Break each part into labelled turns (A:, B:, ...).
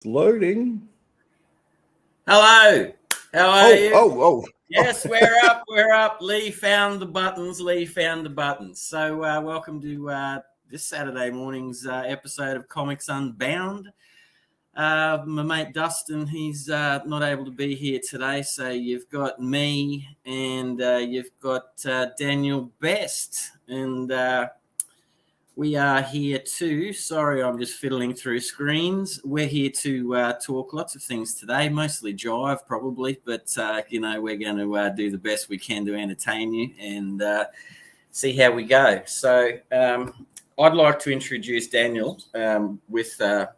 A: Loading.
B: Hello. How are you?
A: Oh.
B: Yes, we're up. Leigh found the buttons. So welcome to this Saturday morning's episode of Comics Unbound. My mate Dustin, he's not able to be here today, so you've got me and you've got Daniel Best, and we are here too. Sorry, I'm just fiddling through screens. We're here to talk lots of things today, mostly jive probably, but we're going to do the best we can to entertain you and see how we go. So I'd like to introduce Daniel with a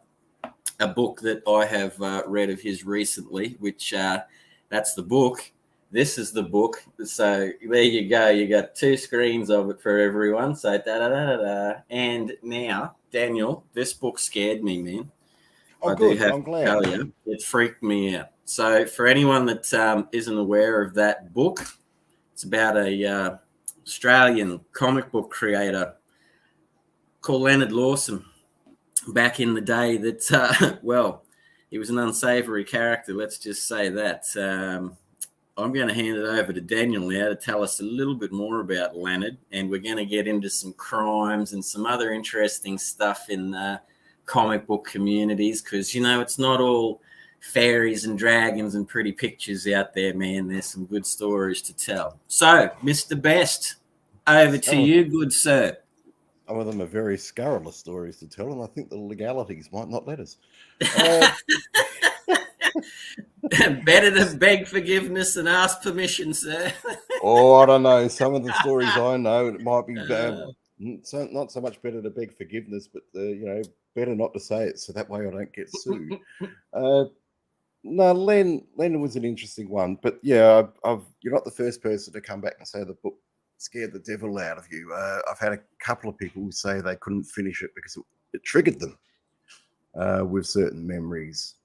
B: book that I have read of his recently, which that's the book. This is the book. So there you go. You got two screens of it for everyone. So da-da-da-da-da. And now, Daniel, this book scared me, man. I
A: Good.
B: do have
A: I'm
B: to
A: glad.
B: tell you, it freaked me out. So for anyone that isn't aware of that book, it's about a Australian comic book creator called Leonard Lawson. Back in the day that, he was an unsavory character. Let's just say that. I'm going to hand it over to Daniel now to tell us a little bit more about Leonard, and we're going to get into some crimes and some other interesting stuff in comic book communities because, it's not all fairies and dragons and pretty pictures out there, man. There's some good stories to tell. So, Mr. Best, over to you, good sir.
A: Some of them are very scurrilous stories to tell, and I think the legalities might not let us.
B: Better to beg forgiveness than ask permission, sir.
A: I don't know. Some of the stories I know, it might be not so much better to beg forgiveness, but better not to say it so that way I don't get sued. No, Len was an interesting one, but yeah, you're not the first person to come back and say the book scared the devil out of you. I've had a couple of people who say they couldn't finish it because it triggered them with certain memories.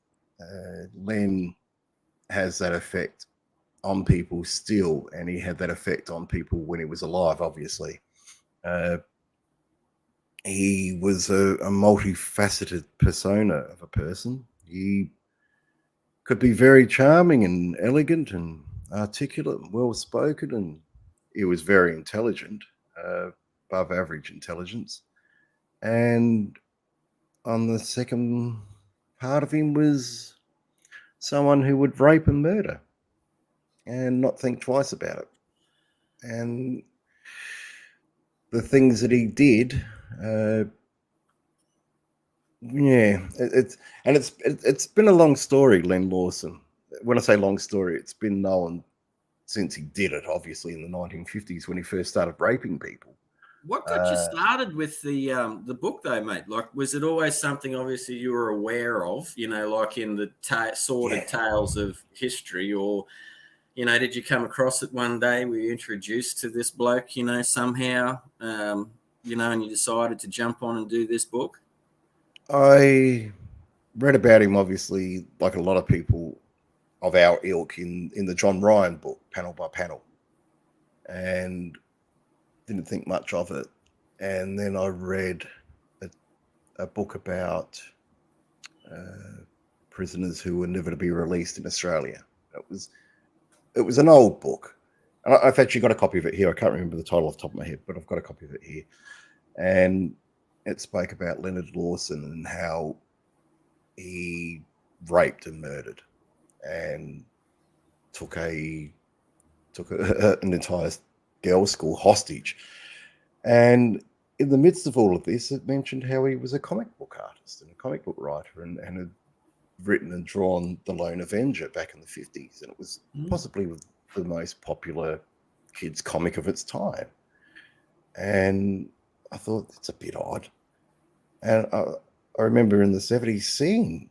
A: Len has that effect on people still, and he had that effect on people when he was alive, obviously. He was a multifaceted persona of a person. He could be very charming and elegant and articulate and well-spoken, and he was very intelligent, above average intelligence. And on the second part of him was someone who would rape and murder and not think twice about it. And the things that he did, it's been a long story, Len Lawson. When I say long story, it's been known since he did it, obviously in the 1950s when he first started raping people.
B: What got you started with the book, though, mate? Like, was it always something, obviously, you were aware of, like in the sordid tales of history, or, did you come across it one day? Were you introduced to this bloke, somehow, and you decided to jump on and do this book?
A: I read about him, obviously, like a lot of people of our ilk in the John Ryan book, Panel by Panel, and didn't think much of it. And then I read a book about prisoners who were never to be released in Australia. It was an old book. And I've actually got a copy of it here. I can't remember the title off the top of my head, but I've got a copy of it here. And it spoke about Leonard Lawson and how he raped and murdered and took an entire girls' school hostage. And in the midst of all of this, it mentioned how he was a comic book artist and a comic book writer and had written and drawn The Lone Avenger back in the 50s. And it was possibly the most popular kids' comic of its time. And I thought, it's a bit odd. And I remember in the 70s seeing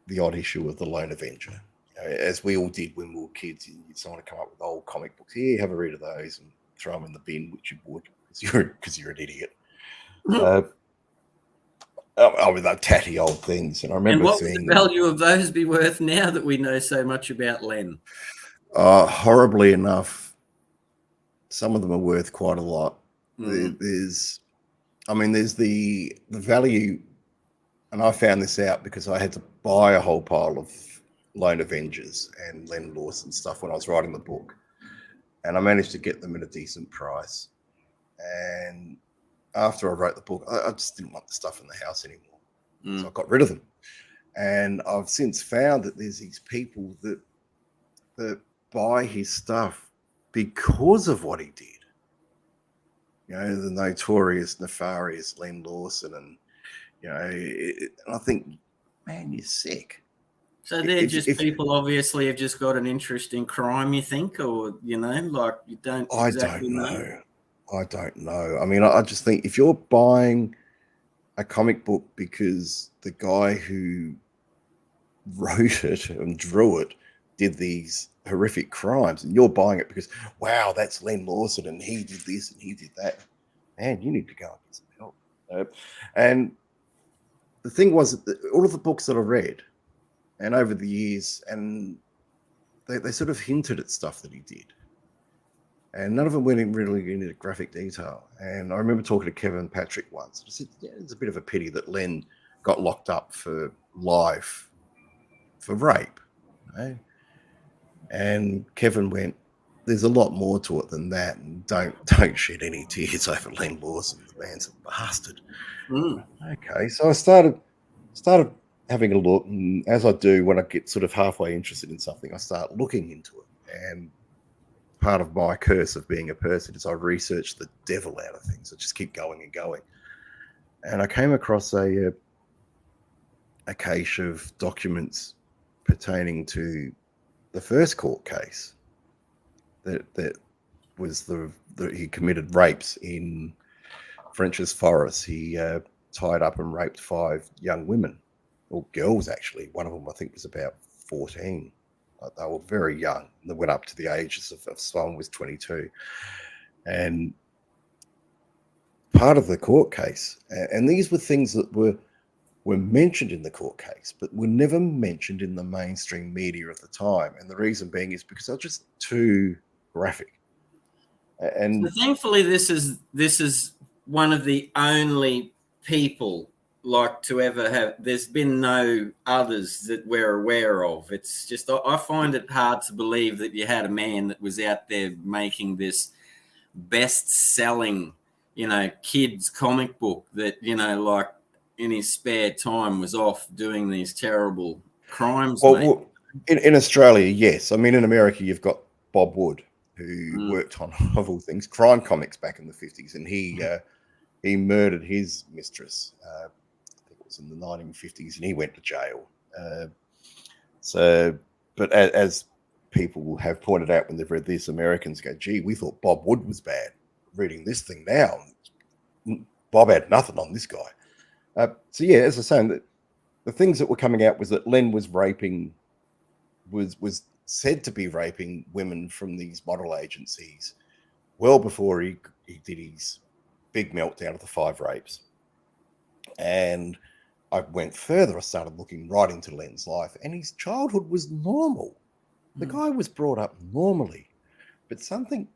A: the odd issue of The Lone Avenger, as we all did when we were kids. Someone would come up with old comic books. Here, have a read of those and throw them in the bin, which you would because you're an idiot. They're tatty old things. And I remember
B: what would the value of those be worth now that we know so much about Len?
A: Horribly enough, some of them are worth quite a lot. There's the value, and I found this out because I had to buy a whole pile of Lone Avengers and Len Lawson stuff when I was writing the book, and I managed to get them at a decent price. And after I wrote the book, I just didn't want the stuff in the house anymore, so I got rid of them. And I've since found that there's these people that buy his stuff because of what he did. You know, the notorious, nefarious Len Lawson, and you know, and I think, man, you're sick.
B: So they're just people obviously have just got an interest in crime, you think, or you know, like you don't exactly know.
A: I don't know. I mean, I just think if you're buying a comic book because the guy who wrote it and drew it did these horrific crimes, and you're buying it because, wow, that's Len Lawson and he did this and he did that, man, you need to go and get some help. And the thing was that all of the books that I read, and over the years, and they sort of hinted at stuff that he did, and none of them went in really into graphic detail. And I remember talking to Kevin Patrick once. I said, yeah, it's a bit of a pity that Len got locked up for life for rape. Right? And Kevin went, there's a lot more to it than that, and don't shed any tears over Len Lawson. The man's a bastard. Okay, so I started having a look, and as I do when I get sort of halfway interested in something, I start looking into it. And part of my curse of being a person is I research the devil out of things. I just keep going and going. And I came across a cache of documents pertaining to the first court case that was he committed rapes in French's Forest. He tied up and raped 5 young women, or girls actually. One of them I think was about 14. They were very young. They went up to the ages of someone was 22. And part of the court case, and these were things that were mentioned in the court case, but were never mentioned in the mainstream media at the time. And the reason being is because they're just too graphic. And
B: so thankfully, this is one of the only people like to ever have. There's been no others that we're aware of. It's just I find it hard to believe that you had a man that was out there making this best-selling, you know, kids comic book that, you know, like in his spare time was off doing these terrible crimes.
A: Well, in Australia, yes. I mean, in America, you've got Bob Wood, who worked on, of all things, crime comics back in the 50s, and he murdered his mistress. I think it was in the 1950s, and he went to jail. But as people have pointed out when they've read this, Americans go, gee, we thought Bob Wood was bad. Reading this thing now, Bob had nothing on this guy. So yeah, as I was saying, the things that were coming out was that Len was raping, was said to be raping women from these model agencies well before he did his big meltdown of the 5 rapes. And I went further. I started looking right into Len's life, and his childhood was normal. The guy was brought up normally, but something,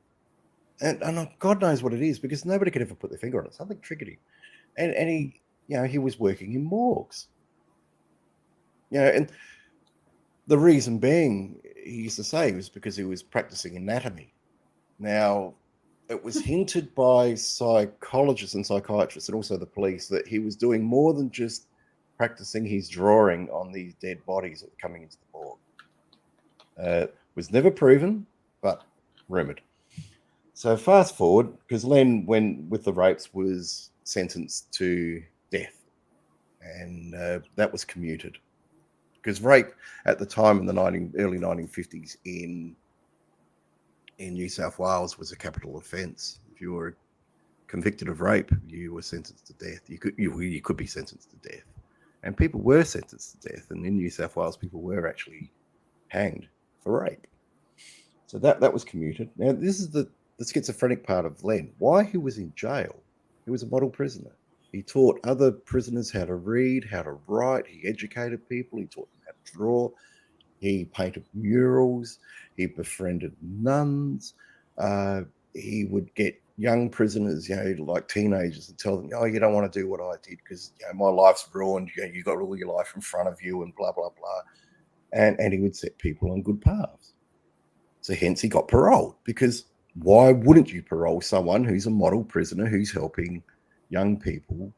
A: and God knows what it is, because nobody could ever put their finger on it. Something triggered him, and he, you know, he was working in morgues. You know, and the reason being, he used to say, was because he was practicing anatomy. Now, it was hinted by psychologists and psychiatrists and also the police that he was doing more than just practicing his drawing on these dead bodies that were coming into the morgue. Was never proven, but rumored. So fast forward, because Len, when with the rapes, was sentenced to death, and that was commuted. Because rape at the time in the early 1950s in New South Wales was a capital offence. If you were convicted of rape, you were sentenced to death. You could be sentenced to death, and people were sentenced to death. And in New South Wales, people were actually hanged for rape. So that was commuted. Now this is the schizophrenic part of Len. Why he was in jail? He was a model prisoner. He taught other prisoners how to read, how to write. He educated people. He taught them how to draw. He painted murals. He befriended nuns. he would get young prisoners, like teenagers, and tell them, "Oh, you don't want to do what I did because my life's ruined. You got all your life in front of you, and blah blah blah." And he would set people on good paths. So hence he got paroled, because why wouldn't you parole someone who's a model prisoner who's helping young people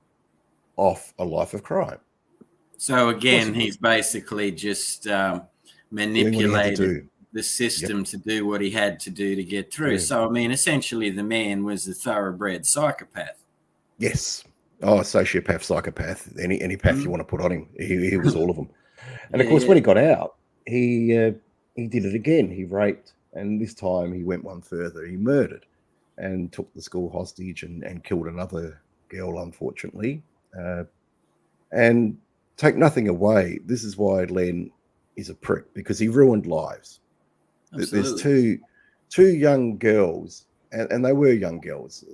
A: off a life of crime?
B: So again, he's basically just manipulated the system to do what he had to do to get through. Yeah. So, I mean, essentially the man was a thoroughbred psychopath.
A: Yes. Oh, sociopath, psychopath, any path you want to put on him. He was all of them. And of course, when he got out, he did it again. He raped, and this time he went one further. He murdered and took the school hostage and killed another girl, unfortunately. And take nothing away, this is why Len is a prick, because he ruined lives. Absolutely. There's two young girls, and they were young girls.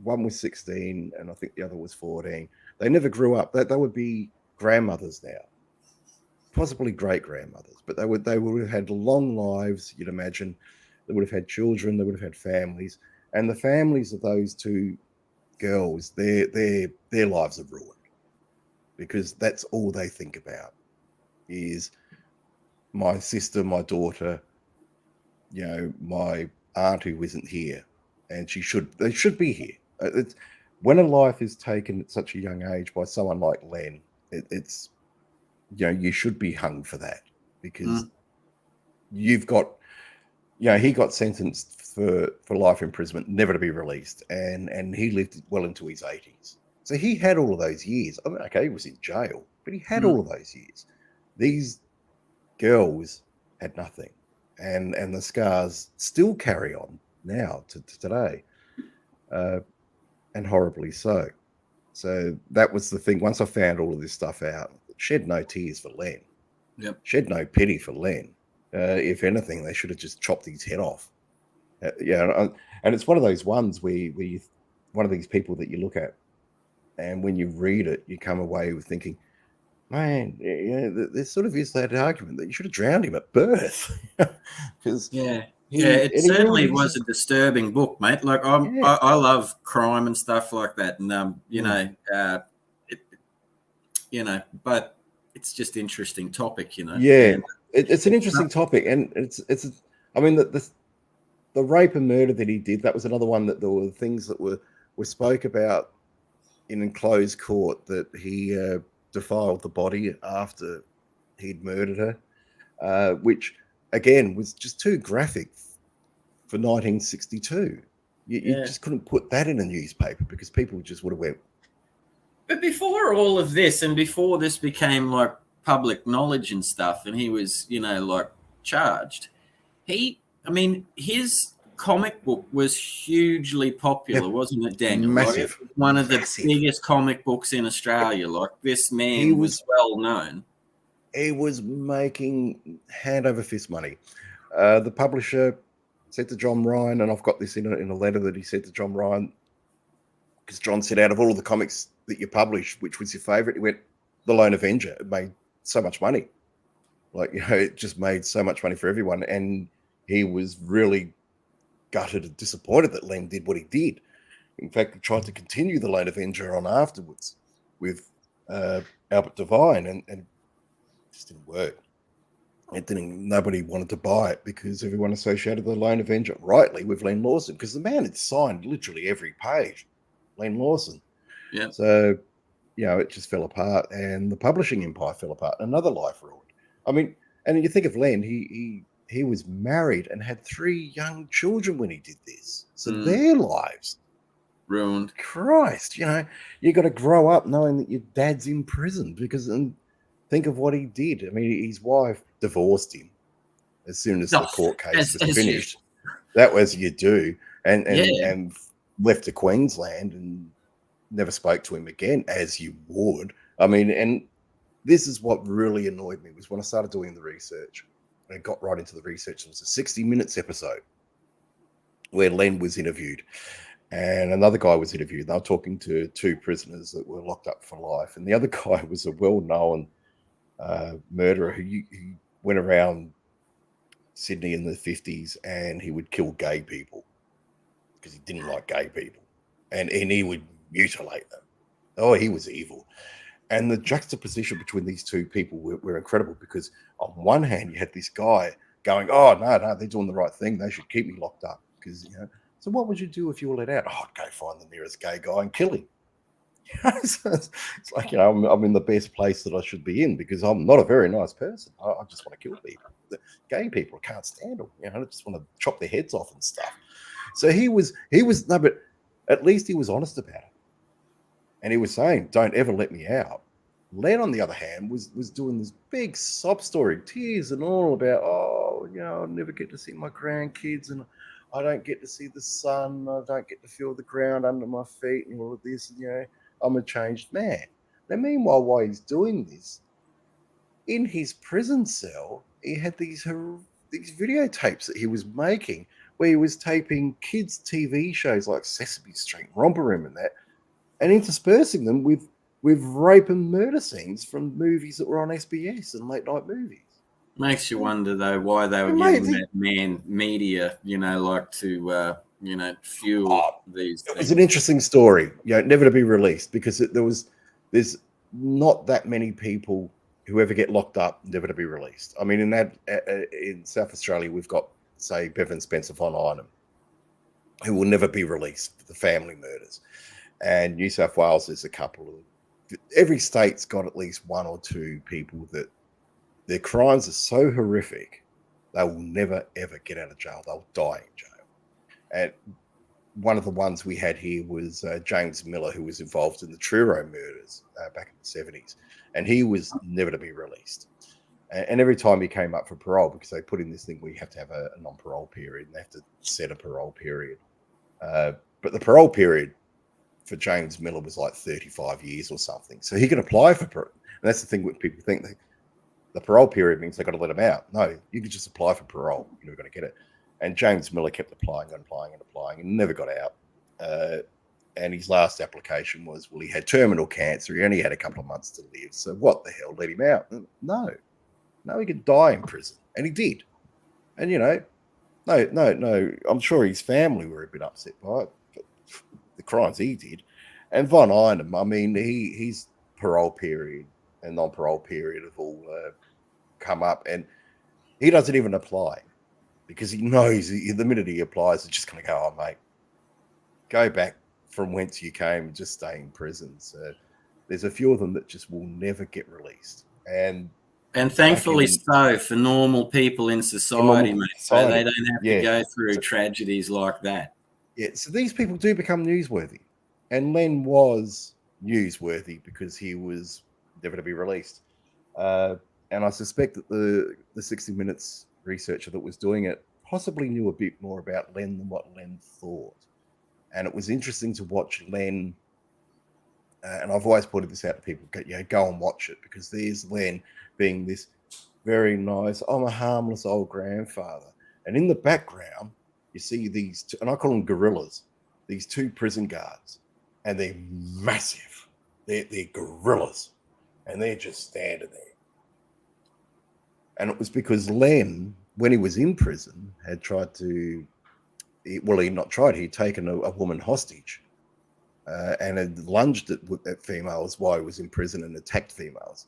A: One was 16, and I think the other was 14. They never grew up. They would be grandmothers now, possibly great grandmothers, but they would have had long lives. You'd imagine they would have had children. They would have had families, and the families of those two girls, their lives are ruined, because that's all they think about is my sister, my daughter, my aunt who isn't here, and they should be here. It's when a life is taken at such a young age by someone like Len, it's you should be hung for that, because you've got he got sentenced for life imprisonment, never to be released, and he lived well into his 80s. So he had all of those years. I mean, okay, he was in jail, but he had all of those years. These girls had nothing, and the scars still carry on now to today, and horribly so. So that was the thing. Once I found all of this stuff out, shed no tears for Len.
B: Yep.
A: Shed no pity for Len. If anything, they should have just chopped his head off. And it's one of those ones where one of these people that you look at, and when you read it, you come away with thinking, man, there sort of is that argument that you should have drowned him at birth. Because
B: it certainly was a disturbing book, mate. Like I love crime and stuff like that, and but it's just interesting topic,
A: Yeah, it's an interesting topic, and it's. I mean, the rape and murder that he did, that was another one that there were things that were spoke about in enclosed court, that he defiled the body after he'd murdered her, which again was just too graphic for 1962. You just couldn't put that in a newspaper, because people just would have went.
B: But before all of this, and before this became like public knowledge and stuff, and he was, like charged, his comic book was hugely popular, wasn't it, Daniel?
A: Massive.
B: Like, one of the biggest comic books in Australia. Like, this man was well known.
A: He was making hand over fist money. The publisher said to John Ryan, and I've got this in a letter that he said to John Ryan, because John said, out of all of the comics that you published, which was your favorite? He went, The Lone Avenger. It made so much money. Like, it just made so much money for everyone. And he was really gutted and disappointed that Len did what he did. In fact, he tried to continue The Lone Avenger on afterwards with Albert Devine, and it just didn't work. Nobody wanted to buy it, because everyone associated The Lone Avenger rightly with Len Lawson, because the man had signed literally every page. Len Lawson.
B: Yeah.
A: So, it just fell apart, and the publishing empire fell apart. Another life ruined. I mean, and you think of Len, he was married and had 3 young children when he did this. So their lives
B: ruined.
A: Christ, you got to grow up knowing that your dad's in prison, and think of what he did. I mean, his wife divorced him as soon as the court case was finished. That was you do, and left to Queensland and never spoke to him again, as you would. I mean, and this is what really annoyed me, was when I started doing the research. I got right into the research. It was a 60 Minutes episode where Len was interviewed and another guy was interviewed. They were talking to 2 prisoners that were locked up for life. And the other guy was a well-known murderer who went around Sydney in the 50s, and he would kill gay people. because he didn't like gay people, and he would mutilate them. Oh, he was evil. And the juxtaposition between these two people were incredible, because on one hand you had this guy going, "Oh no, they're doing the right thing. They should keep me locked up." Because so what would you do if you were let out? Oh, I'd go find the nearest gay guy and kill him. So it's like, I'm in the best place that I should be in, because I'm not a very nice person. I just want to kill people. The gay people, I can't stand them. I just want to chop their heads off and stuff. So he was no, but at least he was honest about it. And he was saying, "Don't ever let me out." Len, on the other hand, was doing this big sob story, tears and all, about, I'll never get to see my grandkids, and I don't get to see the sun, I don't get to feel the ground under my feet, and all of this, and, I'm a changed man. Now, meanwhile, while he's doing this, in his prison cell, he had these videotapes that he was making, where he was taping kids' TV shows like Sesame Street, Romper Room, and that, and interspersing them with rape and murder scenes from movies that were on SBS and late night movies.
B: Makes you wonder, though, why they were getting that media, like to, fuel these things.
A: It was an interesting story, never to be released, because there's not that many people who ever get locked up, never to be released. I mean, in South Australia, we've got, say, Bevan Spencer von Einem, who will never be released for the family murders. And New South Wales, there's a couple of, every state's got at least one or two people that their crimes are so horrific, they will never, ever get out of jail. They'll die in jail. And one of the ones we had here was James Miller, who was involved in the Truro murders back in the 70s. And he was never to be released. And every time he came up for parole, because they put in this thing where you have to have a non-parole period, and they have to set a parole period. But the parole period for James Miller was like 35 years or something. So he could apply for parole. And that's the thing that people think. The parole period means they've got to let him out. No, you could just apply for parole. You're never going to get it. And James Miller kept applying and never got out. And his last application was, he had terminal cancer. He only had a couple of months to live. So what the hell, let him out? No, he could die in prison. And he did. And, no, I'm sure his family were a bit upset by it, but the crimes he did. And Von Einem, I mean, his parole period and non-parole period have all come up, and he doesn't even apply, because he knows the minute he applies, it's just going to go, "Oh, mate, go back from whence you came and just stay in prison." So there's a few of them that just will never get released. And
B: thankfully so, for normal people in society, mate. So they don't have to go through tragedies like that.
A: Yeah, so these people do become newsworthy. And Len was newsworthy because he was never to be released. And I suspect that the 60 Minutes researcher that was doing it possibly knew a bit more about Len than what Len thought. And it was interesting to watch Len, and I've always pointed this out to people, go and watch it, because there's Len being this very nice, I'm a harmless old grandfather. And in the background, you see these two, and I call them gorillas, these two prison guards, and they're massive. They're gorillas, and they're just standing there. And it was because Len, when he was in prison, had tried to, he'd taken a woman hostage and had lunged at females while he was in prison and attacked females.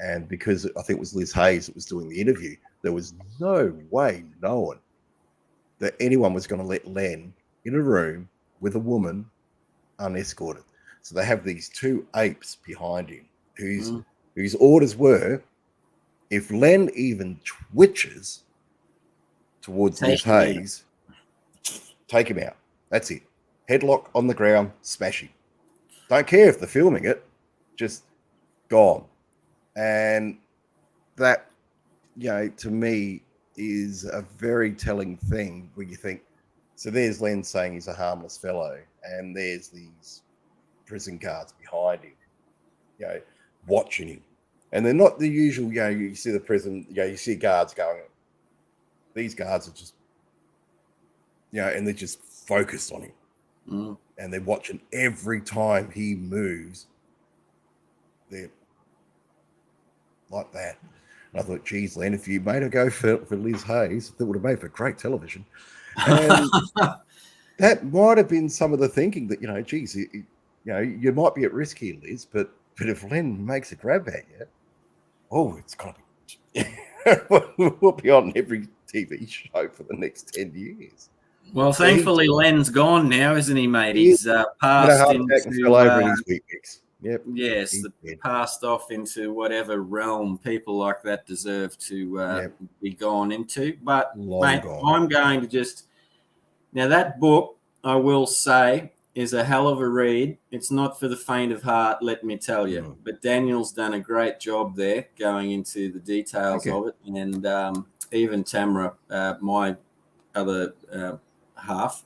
A: And because I think it was Liz Hayes that was doing the interview, there was no way knowing that anyone was going to let Len in a room with a woman unescorted. So they have these two apes behind him whose orders were, if Len even twitches towards Liz Hayes, take him out. That's it. Headlock on the ground, smash him. Don't care if they're filming it, just gone. And that, to me, is a very telling thing where you think, so there's Len saying he's a harmless fellow, and there's these prison guards behind him, watching him. And they're not the usual, you see the prison, you see guards going, these guards are just, and they're just focused on him. Mm. And they're watching every time he moves. They're like that. And I thought, geez, Len, if you made her go for Liz Hayes, that would have made for great television. And that might have been some of the thinking that, geez, you might be at risk here, Liz, but if Len makes a grab at you, it's got to be. We'll be on every TV show for the next 10 years.
B: Well, thankfully, Len's gone now, isn't he, mate? He's passed into.
A: And fell over in his wheat mix. Yep.
B: Yes, passed off into whatever realm people like that deserve to be gone into. But, mate, I'm going to just. Now, that book, I will say, is a hell of a read. It's not for the faint of heart, let me tell you. But Daniel's done a great job there going into the details of it. And even Tamara, my other half,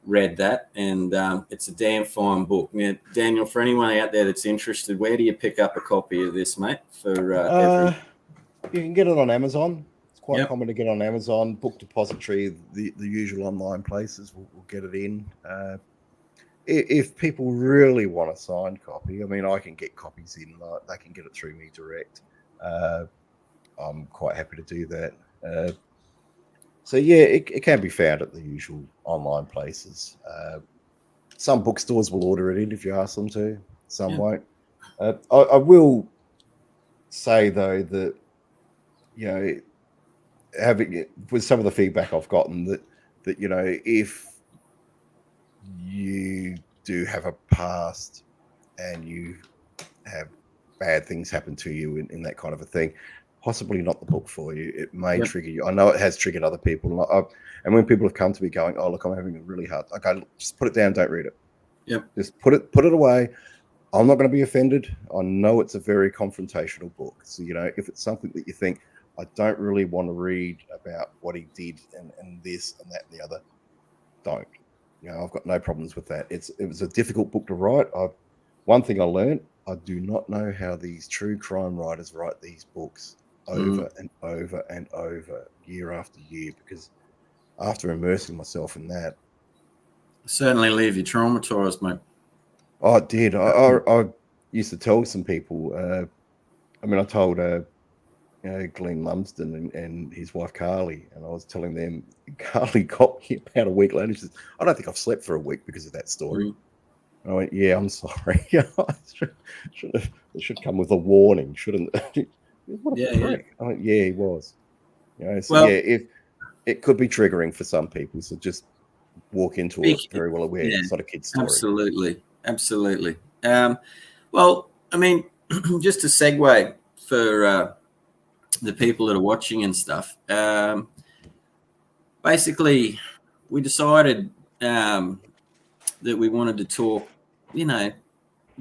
B: read that. And it's a damn fine book. Now, Daniel, for anyone out there that's interested, where do you pick up a copy of this, mate? You
A: can get it on Amazon. Quite common to get on Amazon, Book Depository, the usual online places will get it in. If people really want a signed copy, I mean, I can get copies in. They can get it through me direct. I'm quite happy to do that. It can be found at the usual online places. Some bookstores will order it in if you ask them to. Some won't. I will say, though, that, with some of the feedback I've gotten that if you do have a past and you have bad things happen to you in that kind of a thing, possibly not the book for you. It may trigger you. I know it has triggered other people. And when people have come to me going, "Oh, look, I'm having a really hard," I go, "Just put it down. Don't read it. Just put it away. I'm not going to be offended. I know it's a very confrontational book. So, if it's something that you think, I don't really want to read about what he did and this and that and the other, don't. I've got no problems with that. It was a difficult book to write. One thing I learned, I do not know how these true crime writers write these books over and over and over, year after year, because after immersing myself in that,
B: certainly leave you traumatized, mate.
A: Oh, it did. I used to tell some people. I told Glenn Lumsden and his wife Carly, and I was telling them. Carly got me about a week later. She says, "I don't think I've slept for a week because of that story." I went, "Yeah, I'm sorry. It should come with a warning, shouldn't it?" What a prick. I went, "Yeah, he was." If it could be triggering for some people, so just walk into it very well aware. It's not a kid's story.
B: Absolutely. Well, I mean, just to segue for the people that are watching and stuff, basically, we decided that we wanted to talk,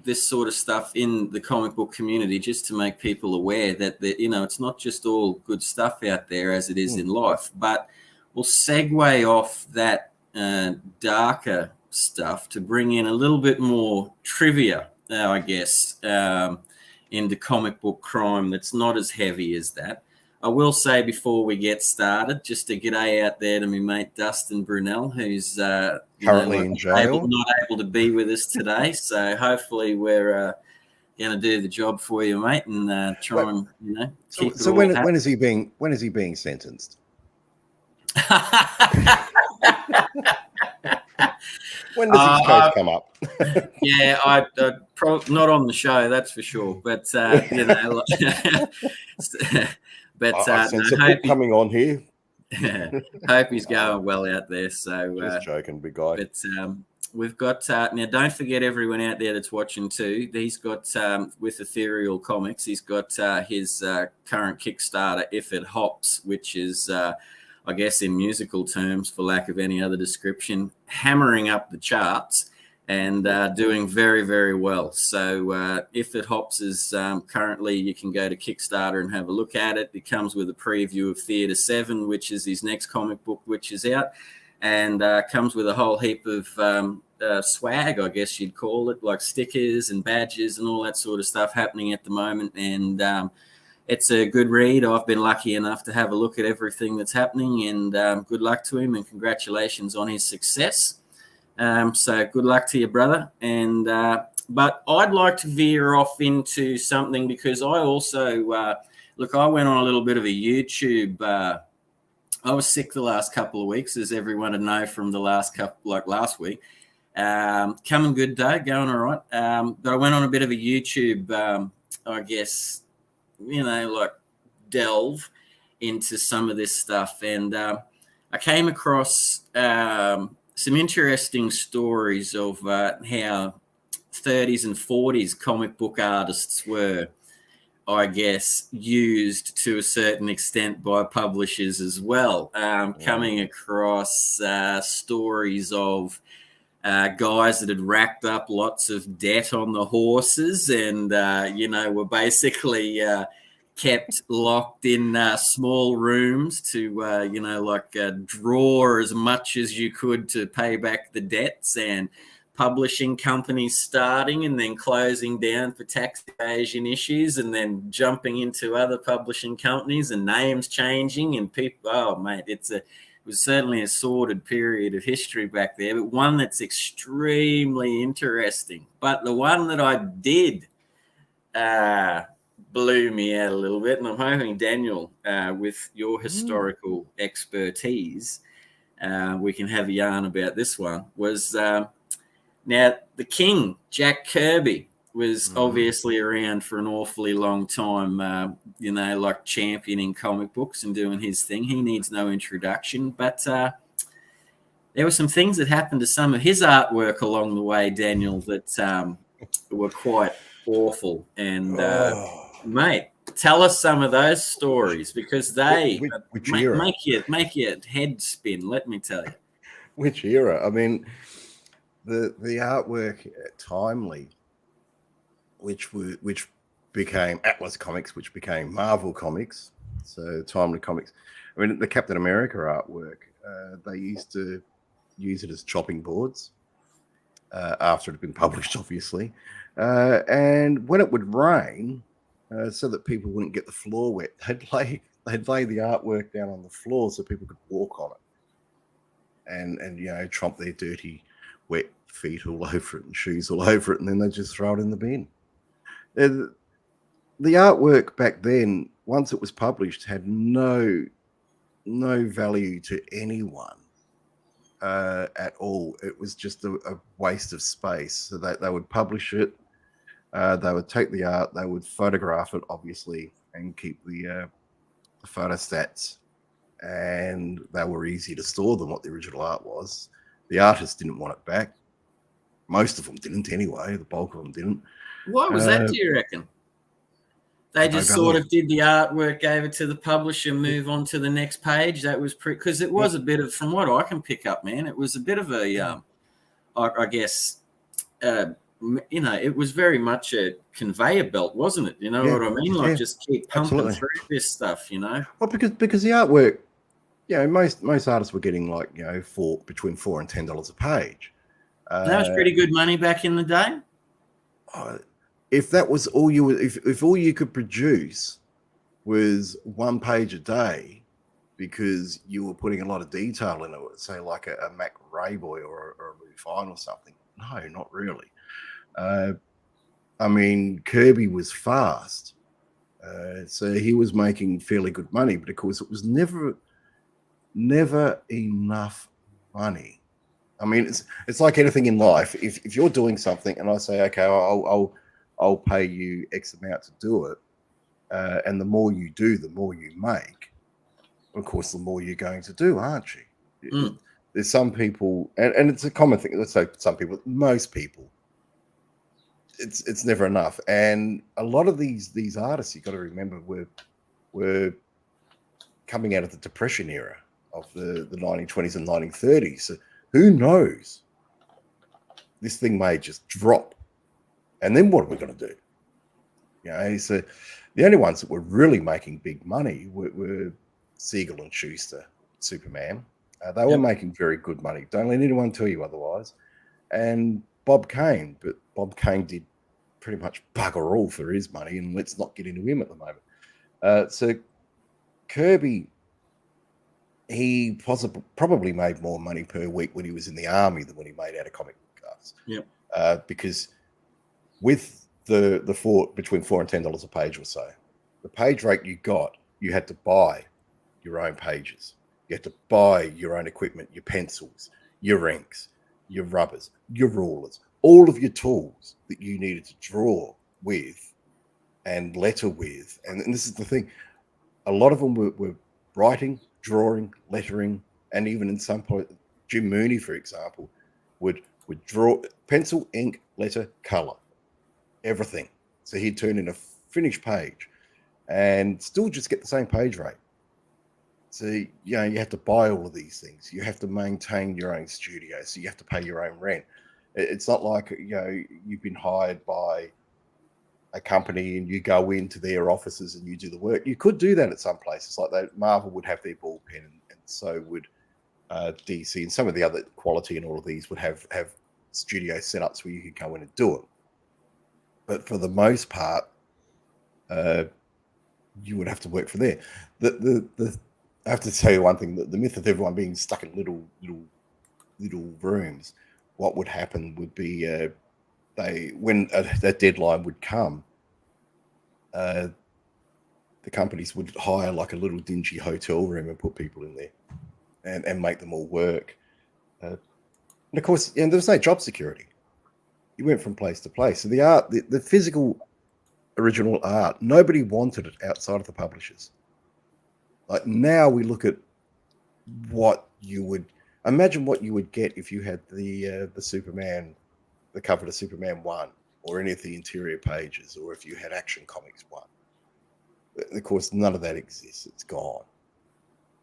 B: this sort of stuff in the comic book community, just to make people aware that, it's not just all good stuff out there as it is in life, but we'll segue off that darker stuff to bring in a little bit more trivia, I guess, into comic book crime that's not as heavy as that. I will say before we get started, just a g'day out there to my mate Dustin Brunel, who's
A: currently in jail,
B: not able to be with us today. So hopefully we're going to do the job for you, mate, and try and keep it.
A: So when is he being sentenced? When does his case come up?
B: Yeah, I not on the show, that's for sure. But
A: I sense a book coming on here.
B: Hope he's going well out there. So
A: just joking, big guy.
B: But we've got now. Don't forget, everyone out there that's watching too. He's got with Ethereal Comics. He's got his current Kickstarter, If It Hops, which is. I guess in musical terms, for lack of any other description, hammering up the charts and doing very, very well. So If It Hops is currently, you can go to Kickstarter and have a look at it. It comes with a preview of Theatre 7, which is his next comic book, which is out, and comes with a whole heap of swag, I guess you'd call it, like stickers and badges and all that sort of stuff happening at the moment. And it's a good read. I've been lucky enough to have a look at everything that's happening, and good luck to him and congratulations on his success. So good luck to you, brother. And but I'd like to veer off into something, because I also I went on a little bit of a YouTube I was sick the last couple of weeks, as everyone would know from the last couple, like last week. Coming good though, going all right. But I went on a bit of a YouTube, I guess, like delve into some of this stuff, and I came across some interesting stories of how 30s and 40s comic book artists were, I guess, used to a certain extent by publishers as well. Coming across stories of guys that had racked up lots of debt on the horses and, were basically kept locked in small rooms to, draw as much as you could to pay back the debts, and publishing companies starting and then closing down for tax evasion issues, and then jumping into other publishing companies and names changing, and people, oh mate, it was certainly a sordid period of history back there, but one that's extremely interesting. But the one that I did blew me out a little bit, and I'm hoping, Daniel, with your historical expertise, we can have a yarn about this one, was now, the King, Jack Kirby, was obviously around for an awfully long time, like championing comic books and doing his thing. He needs no introduction. But there were some things that happened to some of his artwork along the way, Daniel, that were quite awful. And, mate, tell us some of those stories, because they make your head spin, let me tell you.
A: Which era? I mean, the artwork at Timely, which became Atlas Comics, which became Marvel Comics, so Timely Comics. I mean, the Captain America artwork, they used to use it as chopping boards after it had been published, obviously. And when it would rain, so that people wouldn't get the floor wet, they'd lay the artwork down on the floor so people could walk on it, and tromp their dirty, wet feet all over it and shoes all over it, and then they just throw it in the bin. The artwork back then, once it was published, had no value to anyone at all. It was just a waste of space. So they would publish it, they would take the art, they would photograph it, obviously, and keep the photostats, and they were easier to store than what the original art was. The artist didn't want it back. Most of them didn't anyway. The bulk of them didn't.
B: Why was that, do you reckon? They just sort of did the artwork, gave it to the publisher, move on to the next page. That was because it was a bit of, from what I can pick up, man, it was a bit of a, I guess, it was very much a conveyor belt, wasn't it? You know what I mean? Like just keep pumping through this stuff, Well,
A: because the artwork, most artists were getting between $4 and $10 a page.
B: That was pretty good money back in the day.
A: If that was all if all you could produce was one page a day, because you were putting a lot of detail into it, say like a Mac Rayboy or a Refine or something. No, not really. I mean, Kirby was fast, so he was making fairly good money, but of course it was never enough money. I mean, it's like anything in life. If you're doing something and I say, okay, I'll pay you X amount to do it, and the more you do, the more you make. Of course, the more you're going to do, aren't you? There's some people, and it's a common thing. Let's say some people, most people, it's never enough. And a lot of these artists, you got to remember, were coming out of the Depression era of the 1920s and 1930s. So who knows? This thing may just drop. And then what are we going to do? So the only ones that were really making big money were Siegel and Schuster, Superman. They were making very good money. Don't let anyone tell you otherwise. And Bob Kane, but Bob Kane did pretty much bugger all for his money, and let's not get into him at the moment. So Kirby, he probably made more money per week when he was in the army than when he made out of comic book cards. Because with the between $4 and $10 a page or so, the page rate you got, you had to buy your own pages. You had to buy your own equipment, your pencils, your inks, your rubbers, your rulers, all of your tools that you needed to draw with and letter with. And this is the thing. A lot of them were writing, drawing, lettering, and even in some point, Jim Mooney, for example, would draw pencil, ink, letter, color, everything. So he'd turn in a finished page and still just get the same page rate. So, you have to buy all of these things. You have to maintain your own studio. So you have to pay your own rent. It's not like, you've been hired by a company and you go into their offices and you do the work. You could do that at some places like that. Marvel would have their ball pen, and so would DC, and some of the other Quality and all of these would have studio setups where you could go in and do it. But for the most part, you would have to work for there. I have to tell you one thing: the myth of everyone being stuck in little rooms. What would happen would be when that deadline would come, the companies would hire like a little dingy hotel room and put people in there and make them all work. And of course, there was no job security. You went from place to place. So the art, the physical original art, nobody wanted it outside of the publishers. Like now we look at what you would imagine what you would get if you had the Superman, the cover to Superman 1, or any of the interior pages, or if you had Action Comics 1. Of course, none of that exists. It's gone.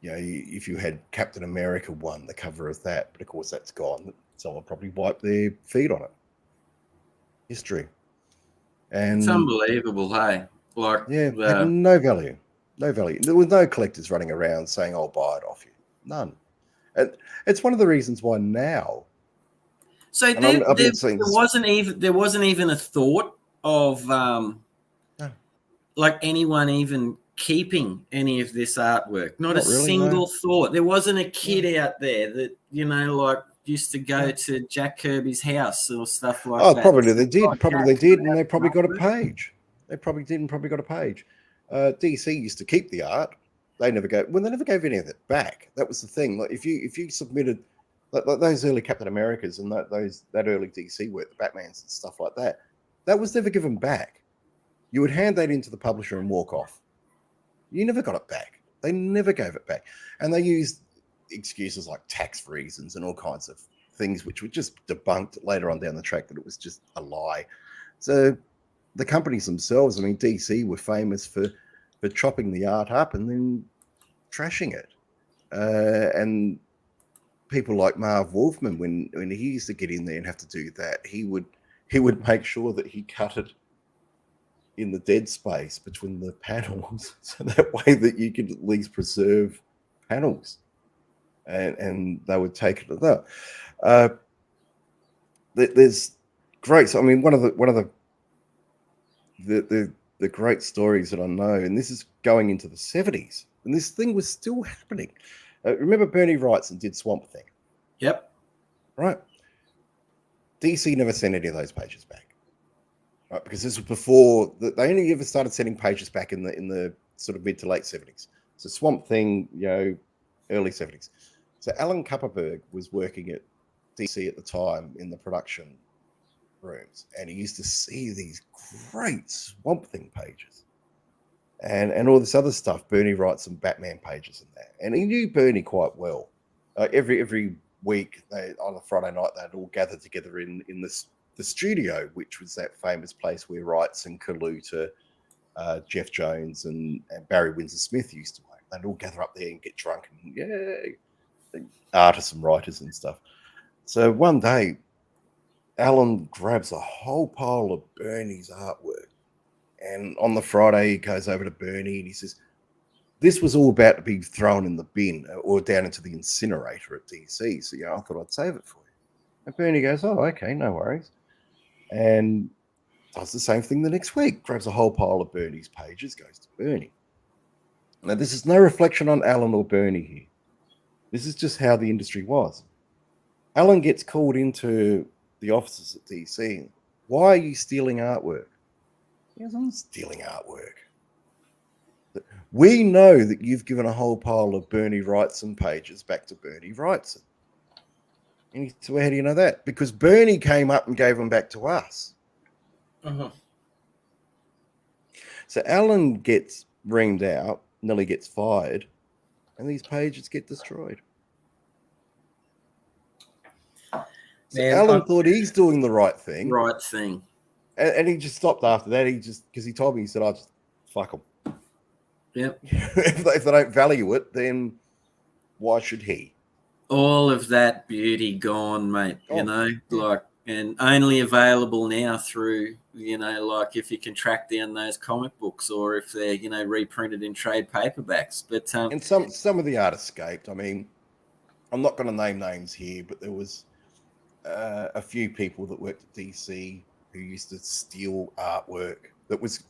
A: If you had Captain America 1, the cover of that, but of course that's gone. Someone probably wiped their feet on it. History. And
B: it's unbelievable, hey? Like,
A: had no value. No value. There was no collectors running around saying, "I'll buy it off you." None. And it's one of the reasons why now.
B: So there wasn't even a thought of like anyone even keeping any of this artwork. Not a really, single thought. There wasn't a kid out there that like used to go to Jack Kirby's house or stuff like that.
A: Oh, probably they did. Probably they did, and they probably got a page. They probably did, and probably got a page. DC used to keep the art. They never gave any of it back. That was the thing. Like if you submitted like those early Captain Americas and that early DC work, the Batmans and stuff like that, that was never given back. You would hand that into the publisher and walk off. You never got it back. They never gave it back, and they used excuses like tax reasons and all kinds of things, which were just debunked later on down the track that it was just a lie. So the companies themselves, I mean, DC were famous for chopping the art up and then trashing it. And people like Marv Wolfman, when he used to get in there and have to do that, he would make sure that he cut it in the dead space between the panels, so that way that you could at least preserve panels, and they would take it to that. There's great. So I mean, one of the great stories that I know, and this is going into the 70s, and this thing was still happening. Remember Bernie Wrightson did Swamp Thing?
B: Yep.
A: Right. DC never sent any of those pages back. Right, because this was before they only ever started sending pages back in the sort of mid to late 70s. So Swamp Thing, early 70s. So Alan Kupperberg was working at DC at the time in the production rooms, and he used to see these great Swamp Thing pages and all this other stuff. Bernie writes some Batman pages in there, and he knew Bernie quite well. Every week on a Friday night they'd all gather together in the studio, which was that famous place where Wrights and Kaluta, Jeff Jones and Barry Windsor Smith used to work. They'd all gather up there and get drunk and artists and writers and stuff. So one day Alan grabs a whole pile of Bernie's artwork, and on the Friday he goes over to Bernie and he says, this was all about to be thrown in the bin or down into the incinerator at DC. So, I thought I'd save it for you. And Bernie goes, oh, okay, no worries. And does the same thing the next week. Grabs a whole pile of Bernie's pages, goes to Bernie. Now, this is no reflection on Alan or Bernie here. This is just how the industry was. Alan gets called into the offices at DC. Why are you stealing artwork? He goes, I'm not stealing artwork. We know that you've given a whole pile of Bernie Wrightson pages back to Bernie Wrightson. And he said, well, how do you know that? Because Bernie came up and gave them back to us.
B: Uh-huh.
A: So Alan gets reamed out, Nelly gets fired, and these pages get destroyed. So Alan thought he's doing the right thing.
B: Right thing.
A: And he just stopped after that. Because he told me, he said, I just fuck them.
B: Yep.
A: If they don't value it, then why should he?
B: All of that beauty gone, mate. And only available now through, like if you can track down those comic books or if they're, reprinted in trade paperbacks. But
A: and some of the art escaped. I mean, I'm not going to name names here, but there was a few people that worked at DC who used to steal artwork that was,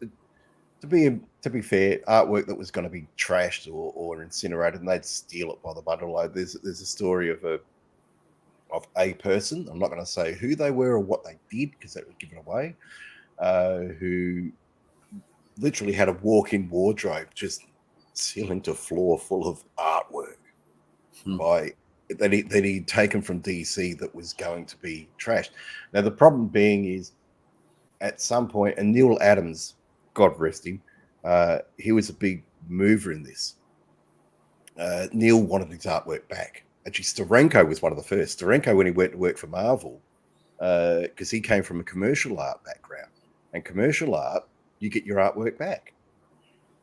A: to be fair, artwork that was going to be trashed or incinerated, and they'd steal it by the bundle load. There's a story of a person. I'm not going to say who they were or what they did because that would give it away. Who literally had a walk-in wardrobe just ceiling to floor full of artwork that he'd taken from DC that was going to be trashed. Now the problem being is, at some point, and Neil Adams, God rest him, he was a big mover in this. Neil wanted his artwork back. Actually, Steranko was one of the first. Steranko, when he went to work for Marvel, because he came from a commercial art background, and commercial art, you get your artwork back.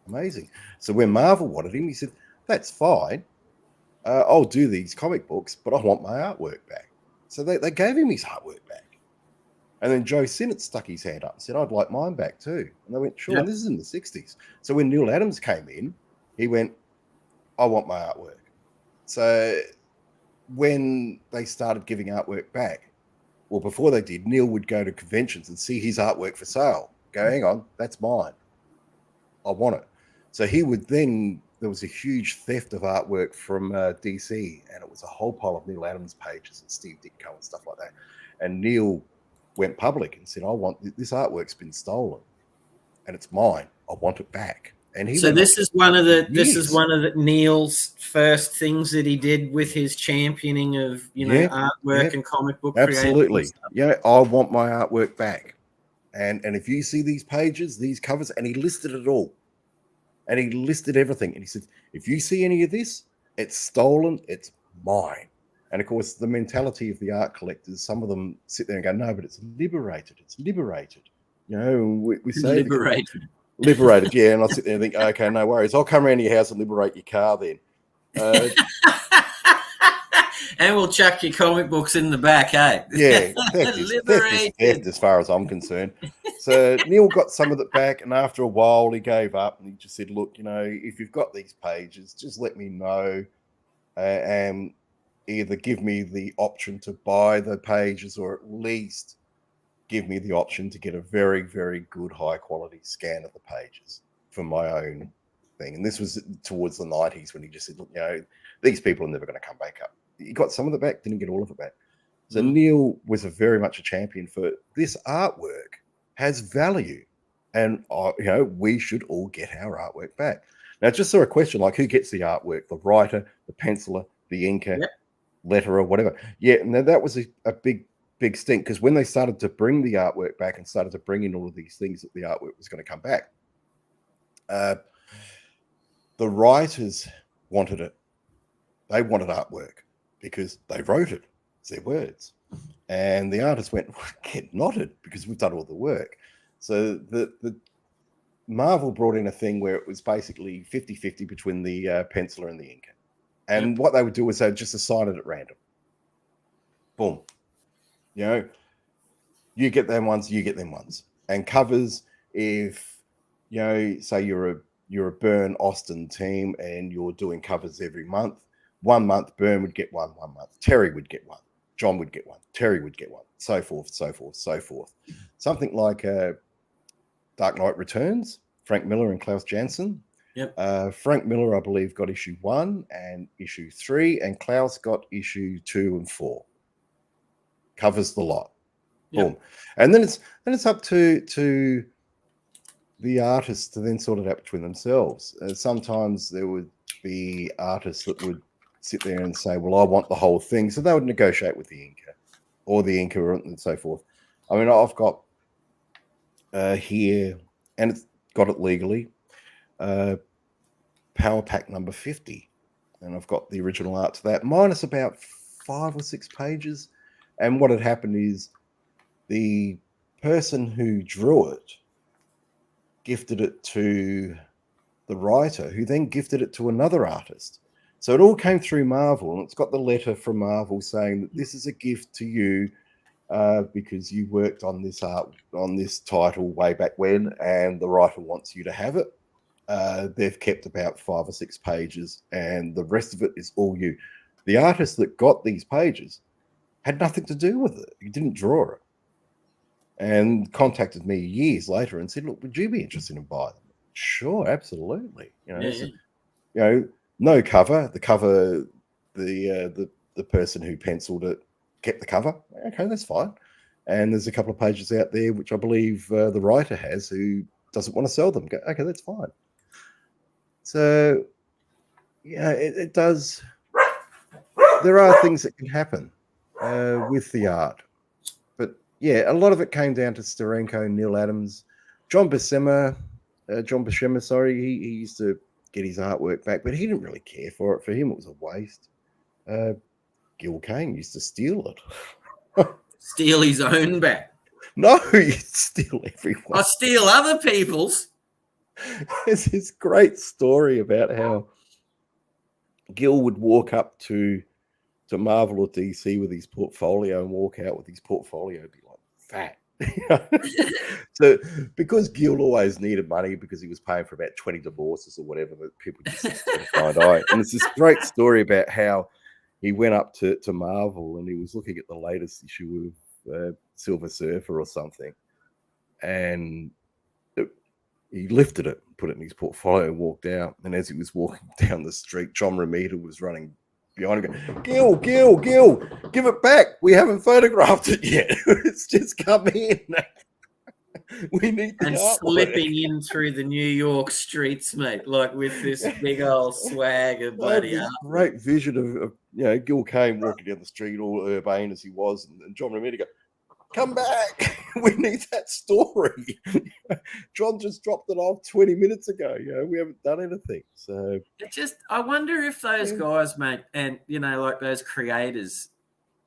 A: Amazing. So when Marvel wanted him, he said, "That's fine. I'll do these comic books, but I want my artwork back." So they gave him his artwork back. And then Joe Sinnott stuck his hand up and said, "I'd like mine back too." And they went, "Sure." Yep. And this is in the 60s. So when Neil Adams came in, he went, "I want my artwork." So when they started giving artwork back, well, before they did, Neil would go to conventions and see his artwork for sale. Go, "Hang on, that's mine. I want it." So he would then, there was a huge theft of artwork from DC, and it was a whole pile of Neil Adams pages and Steve Ditko and stuff like that. And Neil went public and said, "I want this artwork's been stolen, and it's mine. I want it back." And
B: this is one of the Neil's first things that he did with his championing of artwork and comic book.
A: Absolutely, yeah. I want my artwork back, and if you see these pages, these covers, and he listed it all, and he listed everything, and he said, "If you see any of this, it's stolen. It's mine." And of course, the mentality of the art collectors, some of them sit there and go, "No, but it's liberated. It's liberated." We say liberated, yeah. And I sit there and think, "Okay, no worries. I'll come around to your house and liberate your car then."
B: And we'll chuck your comic books in the back, hey?
A: Yeah, theft is as far as I'm concerned. So Neil got some of it back, and after a while, he gave up and he just said, "Look, if you've got these pages, just let me know, and either give me the option to buy the pages, or at least give me the option to get a very, very good high quality scan of the pages for my own thing." And this was towards the 90s when he just said, "Look, these people are never going to come back up." He got some of it back, didn't get all of it back. So Neil was very much a champion for this artwork has value, and we should all get our artwork back. Now, just saw a question like, who gets the artwork? The writer, the penciler, the inker, letterer, whatever. Yeah, and that was a big stink, because when they started to bring the artwork back and started to bring in all of these things that the artwork was going to come back, the writers wanted it. They wanted artwork because they wrote it. It's their words. And the artists went, "Get knotted, because we've done all the work." So the Marvel brought in a thing where it was basically 50-50 between the penciler and the inker. And what they would do was they'd just assign it at random. Boom. You get them ones, you get them ones. And covers, if, say you're a Byrne Austin team and you're doing covers every month, 1 month Byrne would get one month Terry would get one, John would get one, Terry would get one, so forth, so forth, so forth. Something like Dark Knight Returns, Frank Miller and Klaus Janson.
B: Yep.
A: Frank Miller, I believe, got issue 1 and issue 3, and Klaus got issue 2 and 4. Covers the lot. Boom. And then it's up to the artists to then sort it out between themselves. Sometimes there would be artists that would sit there and say, well, I want the whole thing. So they would negotiate with the inker or the inker and so forth. I mean, I've got here, and it's got it legally, Power Pack number 50. And I've got the original art to that, minus about 5 or 6 pages. And what had happened is the person who drew it gifted it to the writer, who then gifted it to another artist. So it all came through Marvel, and it's got the letter from Marvel saying that this is a gift to you because you worked on this art, on this title way back when, and the writer wants you to have it. They've kept about 5 or 6 pages, and the rest of it is all you. The artist that got these pages had nothing to do with it. He didn't draw it. And contacted me years later and said, look, would you be interested in buying them? Sure, absolutely. No cover. The cover, the person who penciled it kept the cover. Okay, that's fine. And there's a couple of pages out there which I believe the writer has who doesn't want to sell them. Go, okay, that's fine. So, it does. There are things that can happen with the art. But, yeah, a lot of it came down to Steranko, Neil Adams, John Buscema, he used to get his artwork back, but he didn't really care for it. For him, it was a waste. Gil Kane used to steal it.
B: Steal his own back.
A: No, he'd steal everyone.
B: I steal other people's.
A: There's this great story about how Gil would walk up to Marvel or DC with his portfolio and walk out with his portfolio, be like fat. So because Gil always needed money because he was paying for about 20 divorces or whatever, that people just find out. And it's this great story about how he went up to Marvel and he was looking at the latest issue of Silver Surfer or something, and he lifted it, put it in his portfolio, and walked out. And as he was walking down the street, John Romita was running behind him, going, Gil, give it back. We haven't photographed it yet. It's just come in. We need the
B: and
A: artwork.
B: Slipping in through the New York streets, mate, like with this big old swag of bloody art.
A: Great vision of Gil Kane walking down the street, all urbane as he was, and John Romita go, come back. We need that story. John just dropped it off 20 minutes ago. We haven't done anything. So
B: I wonder if those guys, mate, and like those creators,